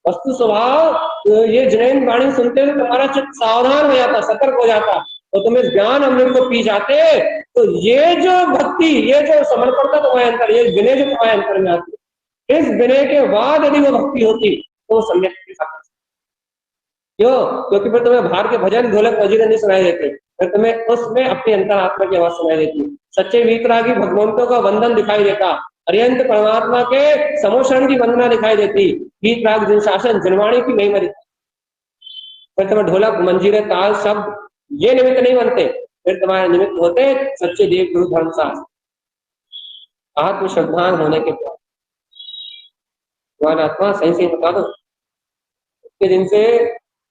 वस्तु स्वभाव ये जिनेन्द्र वाणी सुनते तो तुम्हारा चित्त सावधान हो जाता, सतर्क हो जाता, तो तुम इस ज्ञान अमृत को पी जाते। तो ये जो भक्ति, ये जो समर्पणता तुम्हारे अंदर, ये विनय जो तुम्हारे अंदर में आती, इस विनय के बाद यदि वो भक्ति होती तो सम्यक क्यों? क्योंकि फिर तुम्हें बाहर के भजन ढोलक मजीरे नहीं सुनाई देते, फिर तुम्हें उसमें अपनी अंतरात्मा की आवाज सुनाई देती। सच्चे वीतरागी भगवंतों का वंदन दिखाई देता, अरियंत परमात्मा के समोषण की वंदना दिखाई देती, वीतराग जिन शासन जनवाणी की नहीं मरी। फिर तुम्हें ढोलक मंजीरे ताल शब्द ये निमित्त नहीं बनते, फिर तुम्हारे निमित्त होते सच्चे देव गुरु धर्मशास्त्र, आत्म श्रद्धान होने के बाद। भगवान आत्मा सही सही बता दो, उसके दिन से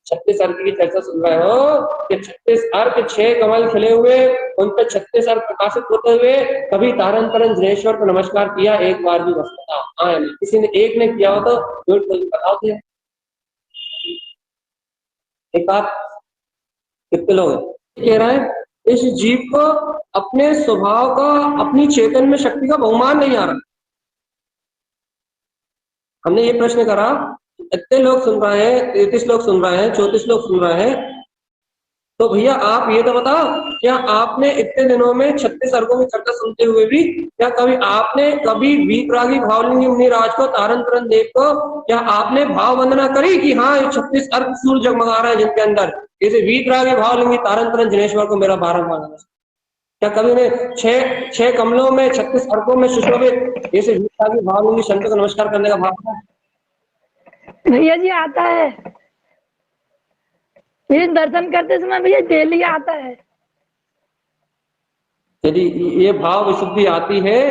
36 अर्घ की चर्चा सुन रहे हो कि 36 अर्घ 6 कमल खिले हुए, उन पे 36 अर्घ प्रकाशित होते हुए कभी तारन तरन जिनेश्वर को नमस्कार किया एक बार भी? बस बताओ, हाँ, किसी ने एक ने किया हो तो झूठ बोल बताओ दिया। एक आप कितने लोग कह रहे हैं इस जीव को अपने स्वभाव का, अपनी चेतन में शक्ति का बहुमान नहीं आ रहा। हमने ये प्रश्न करा, इतने लोग सुन रहे हैं, 33 लोग सुन रहे हैं, 34 लोग सुन रहे हैं, तो भैया आप ये तो बताओ, क्या आपने इतने दिनों में 36 अर्घों की चर्चा सुनते हुए भी क्या कभी आपने कभी वीतरागी भावलिंगी मुनि राज को, तारन तरन देव को, क्या आपने भाव वंदना करी कि हाँ ये 36 अर्घ सूर्य जगमगा रहा है जिनके अंदर, जैसे वीतरागी भावलिंगी तारन तरन जिनेश्वर को मेरा बारंबार? क्या कभी ने छह कमलों में 36 अर्घों में सुशोभित जैसे वीतरागी भावलिंगी संत को नमस्कार करने का भाव? भैया जी आता है, फिर दर्शन करते समय भैया डेली आता है। यदि ये भाव विशुद्धि आती है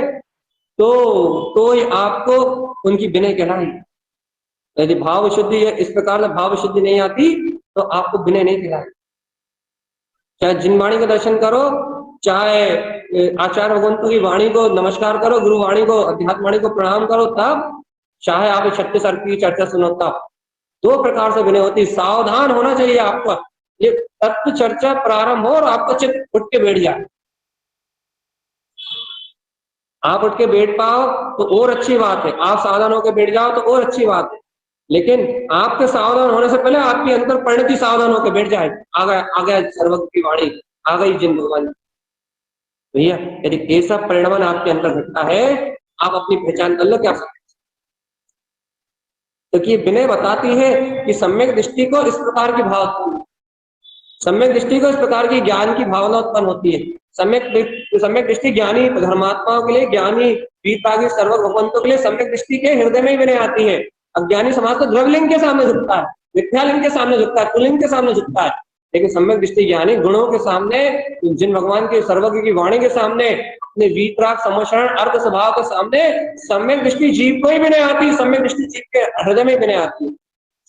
तो ये आपको उनकी विनय कहलाएगी। यदि भाव विशुद्धि इस प्रकार से भाव विशुद्धि नहीं आती तो आपको विनय नहीं कहलाएगी। चाहे जिन वाणी का दर्शन करो, चाहे आचार्य भगवंतों की वाणी को नमस्कार करो, गुरु वाणी को, अध्यात्म वाणी को प्रणाम करो, तब चाहे आप 36 अर्घ की चर्चा सुनो, तब 2 प्रकार से विनय होती। सावधान होना चाहिए आपको, ये तत्व चर्चा प्रारंभ हो और आपका चित्त उठ के बैठ जाए, आप उठ के बैठ पाओ तो और अच्छी बात है, आप सावधान होकर बैठ जाओ तो और अच्छी बात है। लेकिन आपके सावधान होने से पहले आपकी अंतर परिणति सावधान होकर बैठ जाए, आ गया सर्वज्ञ की वाणी, आ गई जिन भगवान। भैया यदि ऐसा परिणाम आपके अंदर घटता है, आप अपनी पहचान कर लो क्या सकते। क्योंकि तो विनय बताती है कि सम्यक दृष्टि को इस प्रकार की भाव, सम्यक दृष्टि को इस प्रकार की ज्ञान की भावना उत्पन्न होती है। सम्यक दृष्टि ज्ञानी धर्मात्माओं के लिए, ज्ञानी वीतरागी सर्व भगवंतों के लिए सम्यक दृष्टि के हृदय में ही विनय आती है। अज्ञानी समाज तो द्रव्यलिंग के सामने झुकता है, मिथ्यालिंग के सामने झुकता है, कुलिंग के सामने झुकता है, लेकिन सम्यक दृष्टि ज्ञानी गुणों के सामने, जिन भगवान के सर्वज्ञ की वाणी के सामने, अपने वीतराग समोषण अर्थ स्वभाव के सामने सम्यक दृष्टि जीव को ही विनय आती है। सम्यक दृष्टि जीव के हृदय में विनय आती है।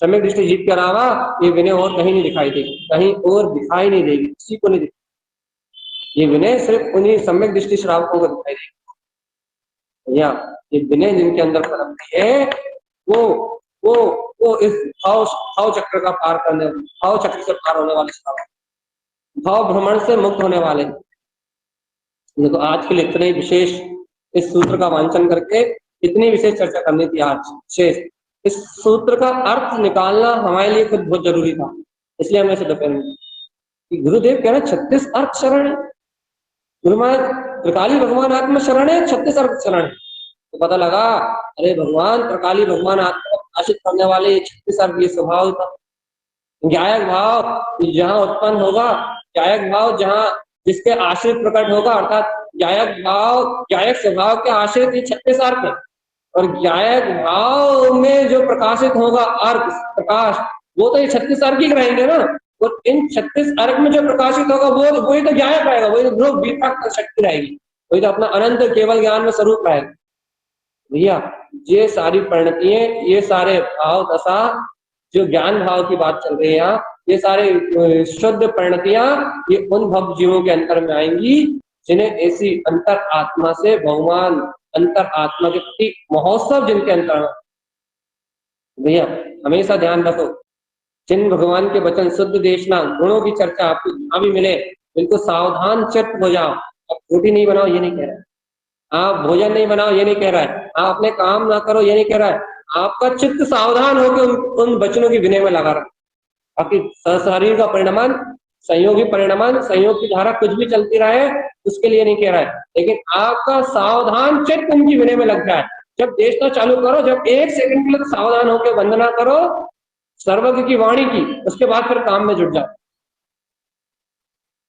सम्यक दृष्टि जीव के अलावा ये विनय और कहीं नहीं दिखाई देगी, कहीं और दिखाई नहीं देगी, किसी को नहीं दिखाई। ये विनय सिर्फ उन्हीं सम्यक दृष्टि श्रावकों को दिखाई देगी। या ये विनय जिनके अंदर पनपती है वो इस भाव चक्र का पार करने, भाव चक्र से पार होने वाले श्रावक, भाव भ्रमण से मुक्त होने वाले। देखो आज के लिए इतने विशेष इस सूत्र का वांचन करके इतनी विशेष चर्चा करनी थी आज शेष। इस सूत्र का अर्थ निकालना हमारे लिए खुद बहुत जरूरी था, इसलिए हमने इसे दोपहर में कि गुरुदेव कह रहे 36 अर्थ शरण है। गुरु महाराज त्रिकाली भगवान आत्मा शरण है, 36 अर्थ शरण है। तो पता लगा अरे भगवान त्रिकाली भगवान आत्मा को आशित करने वाले 36 अर्थ ये स्वभाव था। ज्ञायक भाव जहाँ उत्पन्न होगा, ज्ञायक भाव जहाँ जिसके आश्रित प्रकट होगा, अर्थात ज्ञायक भाव ज्ञायक स्वभाव के आश्रित ये 36 अर्थ है। और ज्ञायक भाव में जो प्रकाशित होगा अर्थ प्रकाश, वो तो ये 36 अर्थ ही रहेंगे ना। और इन 36 अर्थ में जो प्रकाशित होगा वो वही तो ज्ञायक रहेगा, वही तो ध्रुव विपक शक्ति रहेगी, वही तो अपना अनंत केवल ज्ञान में स्वरूप रहेगा। भैया ये सारी परिणतियां, ये सारे भाव दशा जो ज्ञान भाव की बात चल रही है यहाँ, ये सारे शुद्ध परिणतियां ये उन भव जीवों के अंतर में आएंगी जिन्हें ऐसी अंतर आत्मा से भगवान अंतर आत्मा के प्रति महोत्सव जिनके अंतर में। भैया हमेशा ध्यान रखो, जिन भगवान के वचन शुद्ध देशना गुणों की चर्चा आपको जहां भी मिले, बिल्कुल सावधान चित्त हो जाओ। अब रोटी नहीं बनाओ ये नहीं कह रहा है, आप भोजन नहीं बनाओ ये नहीं कह रहा है, आप अपने काम ना करो ये नहीं कह रहा है, आपका चित्त सावधान होकर उन वचनों की विनय में लगा रहा। बाकी शरीर का परिणाम संयोगी परिणाम संयोग की धारा कुछ भी चलती रहे उसके लिए नहीं कह रहा है, लेकिन आपका सावधान चित्त उनकी विनय में लग जाए। जब देखना चालू करो, जब एक सेकंड के लिए तो सावधान होकर वंदना करो सर्वज्ञ की वाणी की, उसके बाद फिर काम में जुट जाओ।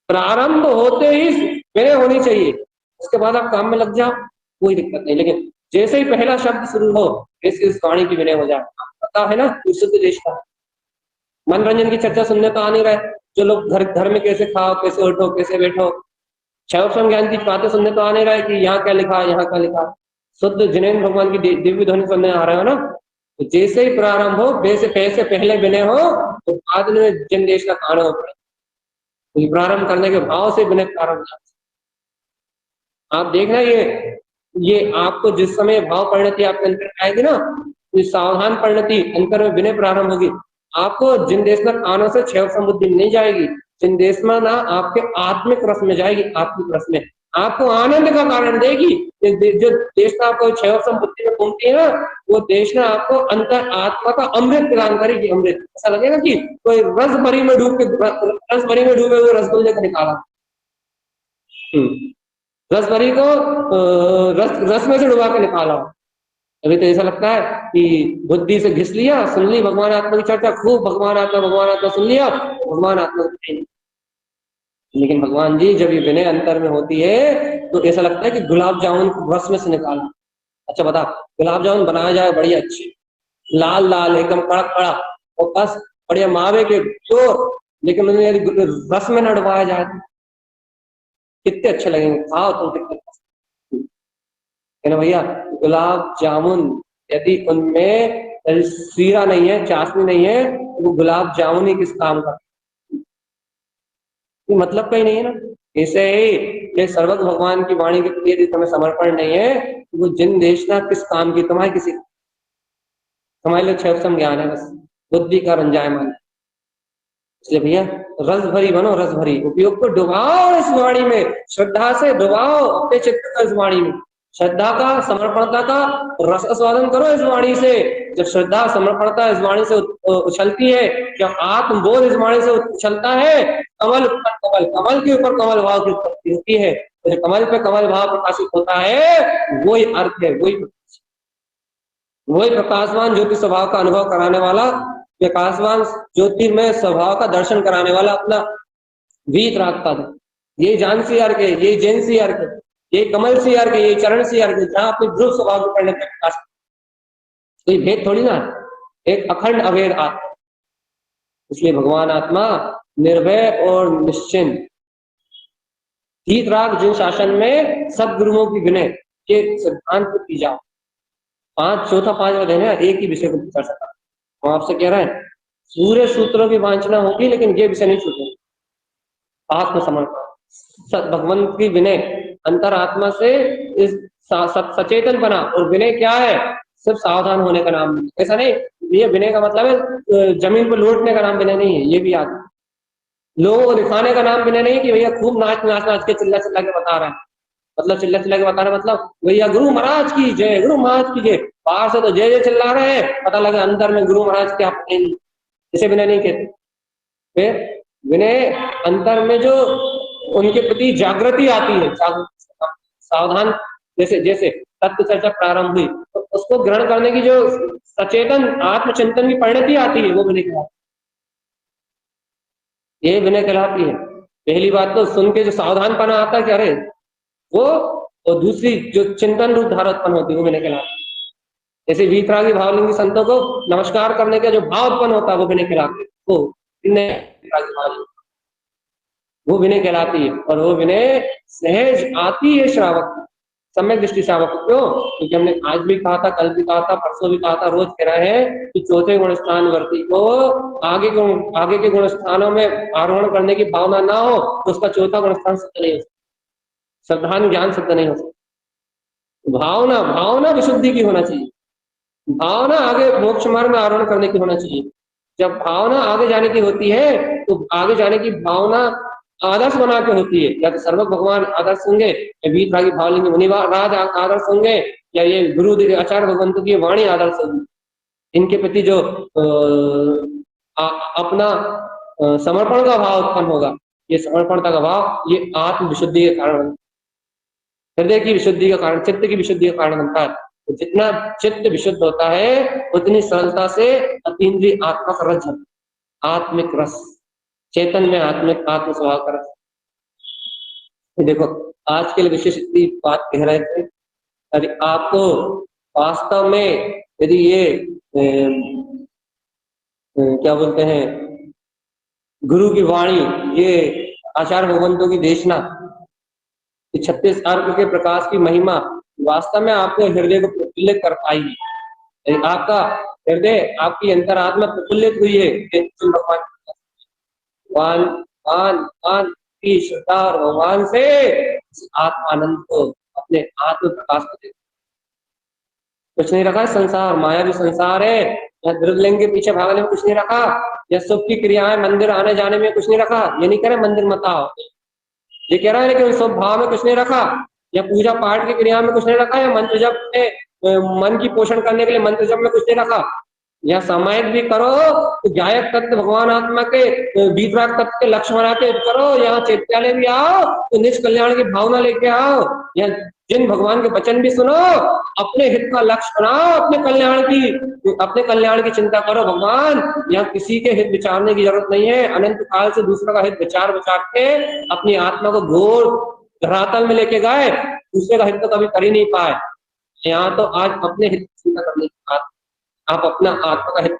प्रारंभ होते ही विनय होनी चाहिए, उसके बाद आप काम में लग जाओ, कोई दिक्कत नहीं। लेकिन जैसे ही पहला शब्द शुरू हो वैसे इस वाणी की विनय हो जाए। पता है ना शुद्ध देश का मनोरंजन की चर्चा सुनने तो आ नहीं रहे, जो लोग घर में कैसे खाओ, कैसे उठो, कैसे बैठो, क्षय ज्ञान की बातें सुनने तो आ नहीं रहा है कि यहाँ क्या लिखा है, यहाँ क्या लिखा है। शुद्ध जिनेन्द्र भगवान की दिव्य ध्वनि सुनने आ रहे हो ना, तो जैसे ही प्रारंभ हो वैसे पैसे पहले विनय हो तो बाद में जिन देश का खाना हो पड़े, प्रारंभ करने के भाव से विनय प्रारंभ। आप देखना ये आपको जिस समय भाव परिणति आपके अंतर आएगी ना, ये सावधान परिणति अंतर में विनय प्रारंभ होगी। आपको जिन देश में कानों से क्षय समृद्धि नहीं जाएगी, जिन देश में ना आपके आत्मिक रस में जाएगी, आत्मिक रस में आपको आनंद का कारण देगी। जो देश ना आपको क्षय संपत्ति में पहुंचती है ना, वो देश ना आपको अंतर आत्मा का अमृत प्रदान करेगी। अमृत ऐसा लगेगा कि कोई रस भरी में डूबे हुए रसगुल्ले को निकाला, रस भरी को रस में से डुबा के निकाला। अभी तो ऐसा लगता है कि बुद्धि से घिस लिया, सुन ली भगवान आत्मा की चर्चा, खूब भगवान आत्मा सुन लिया, भगवान आत्मा नहीं। लेकिन भगवान जी जब ये विनय अंतर में होती है तो ऐसा लगता है कि गुलाब जामुन रस में से निकाला। अच्छा बता, गुलाब जामुन बनाया जाए बढ़िया अच्छी लाल लाल एकदम कड़क कड़ा और बस बढ़िया मावे के चोर, लेकिन उन्हें यदि रस में न डुबाया जाए कितने अच्छे लगेंगे, खाओ तुम कितने है ना भैया। गुलाब जामुन यदि उनमें सीरा नहीं है, चाशनी नहीं है, तो वो गुलाब जामुन ही किस काम का, मतलब कहीं नहीं है ना। ऐसे ही ये सर्वज्ञ भगवान की वाणी के प्रति यदि तुम्हें समर्पण नहीं है तो वो जिन देशना किस काम की, तुम्हारे किसी हमारे लिए क्षय ज्ञान है, बस बुद्धि का रंजायमान। इसलिए भैया रस भरी बनो, रस भरी उपयोग को डुबाओ इस वाणी में, श्रद्धा से डुबाओ अपने चित्त को इस वाणी में, श्रद्धा का समर्पणता का रस आस्वादन करो इस वाणी से। जब श्रद्धा समर्पणता इस वाणी से उछलती है, जब आत्मबोध इस वाणी से उछलता है, कमल कमल के ऊपर कमल भाव की उत्पत्ति होती है। तो कमल पे कमल भाव प्रकाशित होता है, वही अर्थ है, वही प्रकाशवान ज्योति स्वभाव का अनुभव कराने वाला, प्रकाशवान ज्योतिर्मय स्वभाव का दर्शन कराने वाला अपना वीतराग पद, ये जान सी अर्घ है, ये जैन सी अर्घ है, ये कमल सी अर्घ है, ये चरण सी अर्घ है, जहाँ अपने ध्रुव स्वभाव को पढ़ने का प्रकाश। कोई भेद थोड़ी ना, एक अखंड अभेद आत्मा। इसलिए भगवान आत्मा निर्भय और निश्चिंत, वीतराग जिन शासन में सब गुरुओं की विनय के सिद्धांत को पी जाओ। चौथा पांचवा दिन है, एक ही विषय को कर सकता। हम आपसे कह रहे हैं सूर्य सूत्रों की वांछना होगी, लेकिन ये विषय नहीं छूटे। आत्मसमर्पण, भगवंत की विनय, अंतर आत्मा से इस सचेतन बना। और विनय क्या है? सिर्फ सावधान होने का नाम नहीं। ऐसा नहीं ये विनय का मतलब है जमीन पर लौटने का नाम विनय नहीं है, ये भी याद। लोगों को दिखाने का नाम विनय नहीं कि भैया खूब नाच नाच नाच के चिल्ला चिल्ला के बता रहा है। मतलब चिल्ला चिल्ला के बताना, मतलब भैया गुरु महाराज की जय, गुरु महाराज की जय। बाहर से तो जय जय चिल्ला रहे हैं, पता लगा अंदर में गुरु महाराज क्या पता नहीं। इसे विनय नहीं कहते। फिर विनय अंतर में जो उनके प्रति जागृति आती है, सावधान, जैसे जैसे तत्व चर्चा प्रारंभ हुई तो उसको ग्रहण करने की जो सचेतन आत्मचिंतन की परिणति आती है, वो विनय कहलाती है। ये विनय कहलाती है। पहली बात तो सुन के जो सावधानपना आता है कि अरे वो, और दूसरी जो चिंतन रूप धारा उत्पन्न होती है, वो विनय कहलाती है। जैसे वीतरागी भावलिंगी संतों को नमस्कार करने का जो भाव उत्पन्न होता है, वो विनय कहलाते हैं। वो विनय कहलाती है। और वो विनय सहज आती है श्रावक, सम्यक दृष्टि श्रावक। क्यों? क्योंकि हमने आज भी कहा था, कल भी कहा था, परसों भी कहा था, रोज कह रहे हैं कि चौथे गुण स्थान वर्ती को आगे के गुण स्थानों में आरोहण करने की भावना ना हो तो उसका चौथा गुण स्थान सिद्ध नहीं हो सकता, श्रद्धान ज्ञान सिद्ध नहीं हो सकता। भावना भावना विशुद्धि की होना चाहिए। भावना आगे मोक्ष मार्ग में आरोहण करने की होना चाहिए। जब भावना आगे जाने की होती है तो आगे जाने की भावना आदर्श बना के होती है। या तो सर्वक भगवान आदर्श होंगे, या वीतरागी भावलिंगी मुनिराज आदर्श होंगे, या ये गुरु आचार्य भगवंतों की वाणी आदर्श होगी। इनके प्रति जो अपना समर्पण का भाव उत्पन्न होगा, ये समर्पणता का भाव ये आत्म विशुद्धि के कारण, हृदय की विशुद्धि का कारण, चित्त की विशुद्धि का कारण बनता है। तो जितना चित्त विशुद्ध होता है उतनी सरलता से अतीन्द्रिय आत्मा का रस, आत्मिक रस, चेतन में आत्मिक आत्म स्वभाव का रस। देखो आज के लिए विशेष इतनी बात कह रहे थे, अरे आपको वास्तव में यदि ये क्या बोलते हैं गुरु की वाणी, ये आचार्य भगवंतों की देशना, 36 अर्क के प्रकाश की महिमा वास्तव में आपके हृदय को प्रफुल्लित कर पाएगी। आपका हृदय, आपकी अंतरात्मा प्रफुल्लित हुई है भगवान की श्रद्धा और भगवान से आत्मानंद को, अपने आत्म प्रकाश को देखो। कुछ नहीं रखा है संसार, माया भी संसार है। या द्रव्यलिंग के पीछे भागने में कुछ नहीं रखा, या सुख की क्रियाएं मंदिर आने जाने में कुछ नहीं रखा। ये नहीं कह रहे मंदिर मत आओ, ये कह रहा है लेकिन शुभ भाव में कुछ नहीं रखा, या पूजा पाठ की क्रिया में कुछ नहीं रखा, या मंत्र जप में मन की पोषण करने के लिए मंत्र जप में कुछ नहीं रखा। या सामायिक भी करो तो गायक तत्व भगवान आत्मा के वीतराग तत्व के लक्ष्य बना के करो। यहाँ चैत्यालय भी आओ तो निष्ठ कल्याण की भावना लेके आओ। या जिन भगवान के वचन भी सुनो, अपने हित का लक्ष्य बनाओ, अपने कल्याण की चिंता करो। भगवान यहाँ किसी के हित विचारने की जरूरत नहीं है। अनंत काल से दूसरा का हित विचार के अपनी आत्मा को घोर धरातल में लेके गए, दूसरे का हित तो कभी कर ही नहीं पाए। यहाँ तो आज अपने हित की चिंता करने की बात, आप अपना आत्मा का हित।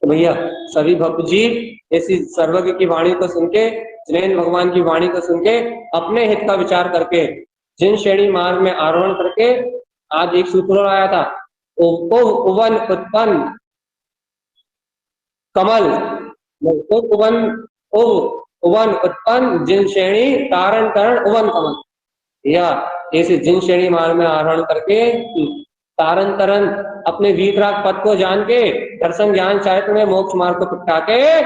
तो भैया सभी भक्त जी ऐसी सर्वज्ञ की वाणी को सुन के, जैन भगवान की वाणी को सुन के, अपने हित का विचार करके, जिन श्रेणी मार्ग में आरोहण करके, आज एक सूत्र आया था, उवन उत्पन्न कमल, उवन उत्पन्न जिन श्रेणी तारण तरण उवन कमल। या ऐसे जिन श्रेणी मार्ग में आरोहण करके तारण तरन अपने वीतराग पद को जान के, दर्शन ज्ञान चारित्र में मोक्ष मार्ग को प्रगटा के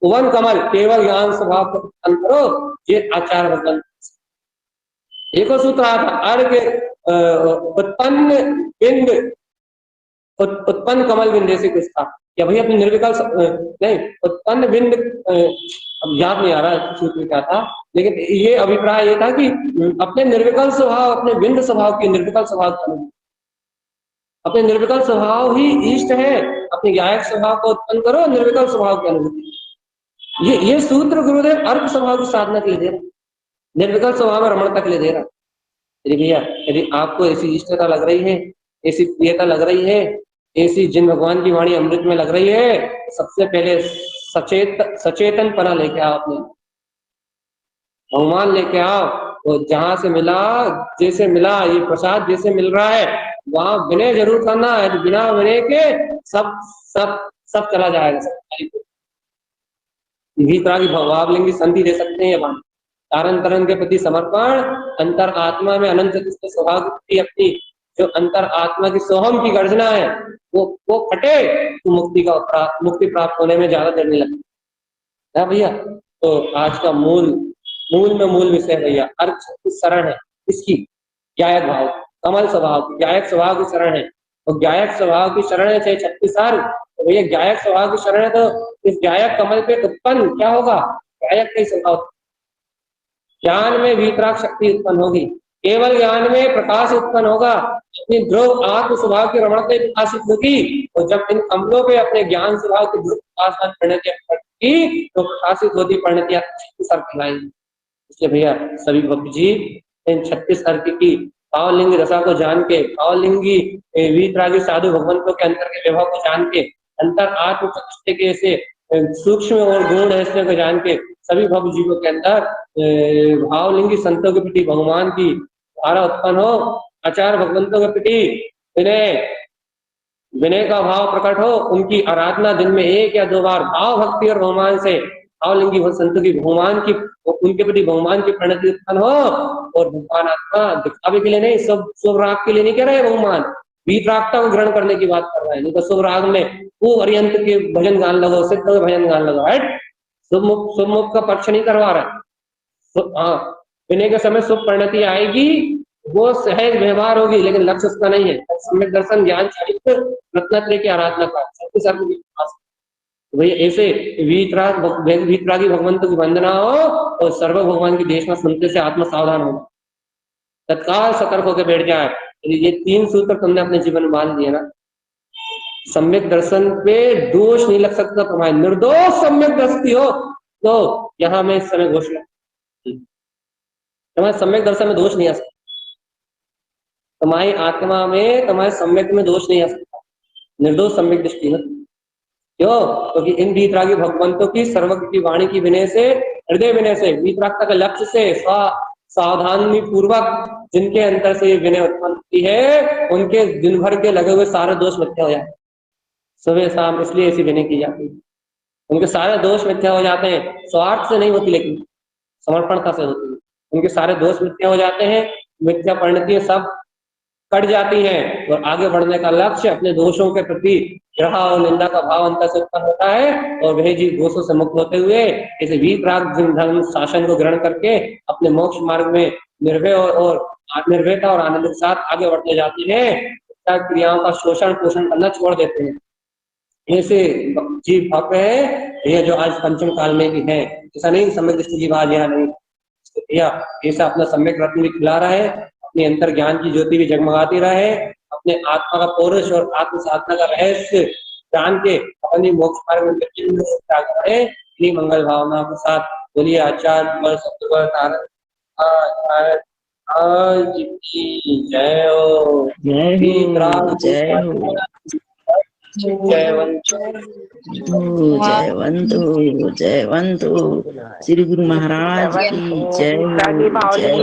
उवन कमल केवल ज्ञान स्वभाव को उत्पन्न करो, ये आचार्य भगवंत। एक सूत्र आया था, अर्घ उत्पन्न बिंद, उत्पन्न कमल बिंद, ऐसे कुछ था। क्या भैया अपनी निर्विकल्प नहीं, उत्पन्न बिंद, अब याद नहीं आ रहा सूत्र क्या था, लेकिन ये अभिप्राय ये था कि अपने निर्विकल्प स्वभाव, अपने बिंद स्वभाव की, निर्विकल्प स्वभाव, अपने निर्विकल्प स्वभाव ही इष्ट है। अपने गायक स्वभाव को उत्पन्न करो, निर्विकल्प स्वभाव की अनुभूति। ये सूत्र गुरुदेव अर्थ स्वभाव की साधना के लिए दे रहा, निर्विकल्प स्वभाव में रमणता के लिए दे रहा। यदि भैया यदि आपको ऐसी इष्टता लग रही है, ऐसी प्रियता लग रही है, ऐसी जिन भगवान की वाणी अमृत में लग रही है, सबसे पहले सचेतन पना लेके आओ, अपने भगवान लेके आओ। तो जहां से मिला, जैसे मिला, ये प्रसाद जैसे मिल रहा है, वहां विनय जरूर करना है। तो बिना विनय के सब सब सब चला जाएगा। सब वीतरागी भावलिंगी संधि दे सकते हैं। वहां तारण तरन के प्रति समर्पण, अंतर आत्मा में अनंत स्वभाव की अपनी जो अंतर आत्मा की सोहम की गर्जना है, वो फटे तो मुक्ति प्राप्त होने में ज्यादा देर नहीं लगती है भैया। तो आज का मूल मूल में मूल विषय भैया, अर्थ की शरण है इसकी, ज्ञायक भाव, कमल स्वभाव की, ज्ञायक स्वभाव की शरण है। और ज्ञायक स्वभाव की शरण है चाहे 36 अर्घ, तो भैया ज्ञायक स्वभाव की शरण है तो इस ज्ञायक कमल पे उत्पन्न क्या होगा, ज्ञायक का ही स्वभाव, ज्ञान में वीतराग शक्ति उत्पन्न होगी, केवल ज्ञान में प्रकाश उत्पन्न होगा, अपनी ध्रुव आत्म स्वभाव की रमणता प्रकाशित होगी। और जब इन कमलों पे अपने ज्ञान स्वभाव की ध्रुव प्रकाश परिणति की तो प्रकाशित होती परिणतियां 36 अर्घ कहलाएंगी। इसलिए भैया सभी भक्त जी इन 36 अर्घ की भावलिंगी दशा को जान के, भावलिंगी वीतरागी साधु भगवंतों के अंतर के विभव को जान के, अंतर आत्म प्रतिष्ठे के ऐसे सूक्ष्म और गूढ़ रहस्य को जान के सभी भक्त जीवों के अंदर भावलिंगी संतों के प्रति भगवान की धारा उत्पन्न हो, आचार्य भगवंतों के प्रति विनय विनय का भाव प्रकट हो, उनकी आराधना दिन में 1 या 2 बार भाव भक्ति और भगवान से भावलिंगी संतों की भगवान की उनके प्रति भगवान की प्रणति उत्पन्न हो। और भगवान आत्मा दिखावे के लिए नहीं, सब शुभ राग के लिए नहीं कह रहे भगवान, वीतरागता को ग्रहण करने की बात कर रहे हैं। नहीं तो शुभ राग में वो अरियंत के भजन गान लगो, सिद्ध के भजन गान लगो, राइट, शुभ मुख का पक्ष नहीं करवा रहा। हाँ, विनय के समय शुभ परिणति आएगी, वो सहज व्यवहार होगी, लेकिन लक्ष्य उसका नहीं है। सम्यक दर्शन ज्ञान चरित्र रत्नत्रय की आराधना का सबके सर्व वही ऐसे वीतरागी भगवंत की वंदना हो और सर्व भगवान की देशना सुनते से आत्मा सावधान हो, तत्काल सतर्क होकर बैठ जाए। ये 3 सूत्र तुमने अपने जीवन में मान लिए ना, सम्यक दर्शन पे दोष नहीं लग सकता, तुम्हारे निर्दोष सम्यक दृष्टि हो तो यहाँ मैं इस समय घोषणा, तुम्हारे सम्यक दर्शन में दोष नहीं आ सकता, तुम्हारी आत्मा में तुम्हारे सम्यक में दोष नहीं आ सकता, निर्दोष सम्यक दृष्टि ना। क्यों? क्योंकि इन वीतरागी भगवंतों की सर्वज्ञ की वाणी की विनय से, हृदय विनय से, वीतरागता के लक्ष्य से सावधानी पूर्वक जिनके अंतर से विनय उत्पन्न होती है, उनके दिन भर के लगे हुए सारे दोष मिथ्या हो जाते हैं सुबह शाम, इसलिए ऐसी विनय की जाती है। उनके सारे दोष मिथ्या हो जाते हैं, स्वार्थ से नहीं होती लेकिन समर्पणता से होती है। उनके सारे दोष मिथ्या हो जाते हैं, मिथ्या परिणतियां सब कट जाती हैं और आगे बढ़ने का लक्ष्य अपने दोषों के प्रति ग्रह और निंदा का भाव अंतर से उत्पन्न होता है और वह जीव दोषों से मुक्त होते हुए ऐसे वीतराग धर्म शासन को ग्रहण करके अपने मोक्ष मार्ग में निर्भय और निर्भयता और आनंद के साथ आगे बढ़ते जाते हैं, क्रियाओं का शोषण पोषण करना छोड़ देते हैं। ऐसे जीव भक्त है ये जो आज पंचम काल में भी है, ऐसा नहीं सम्यक दृष्टि जीव आज यहाँ नहीं, ऐसा अपना सम्यक रत्न भी खिला रहा है, अपने अंतर ज्ञान की ज्योति भी जगमगाती रहे, अपने आत्मा का पौरुष और आत्म साधना का रहस्य जान के अपनी मोक्ष मार्ग में रहे। इन्हीं मंगल भावना के साथ बोलिए आचार्य आज की जय हो, जयवंतु श्री गुरु महाराज की जय हो, जय हो।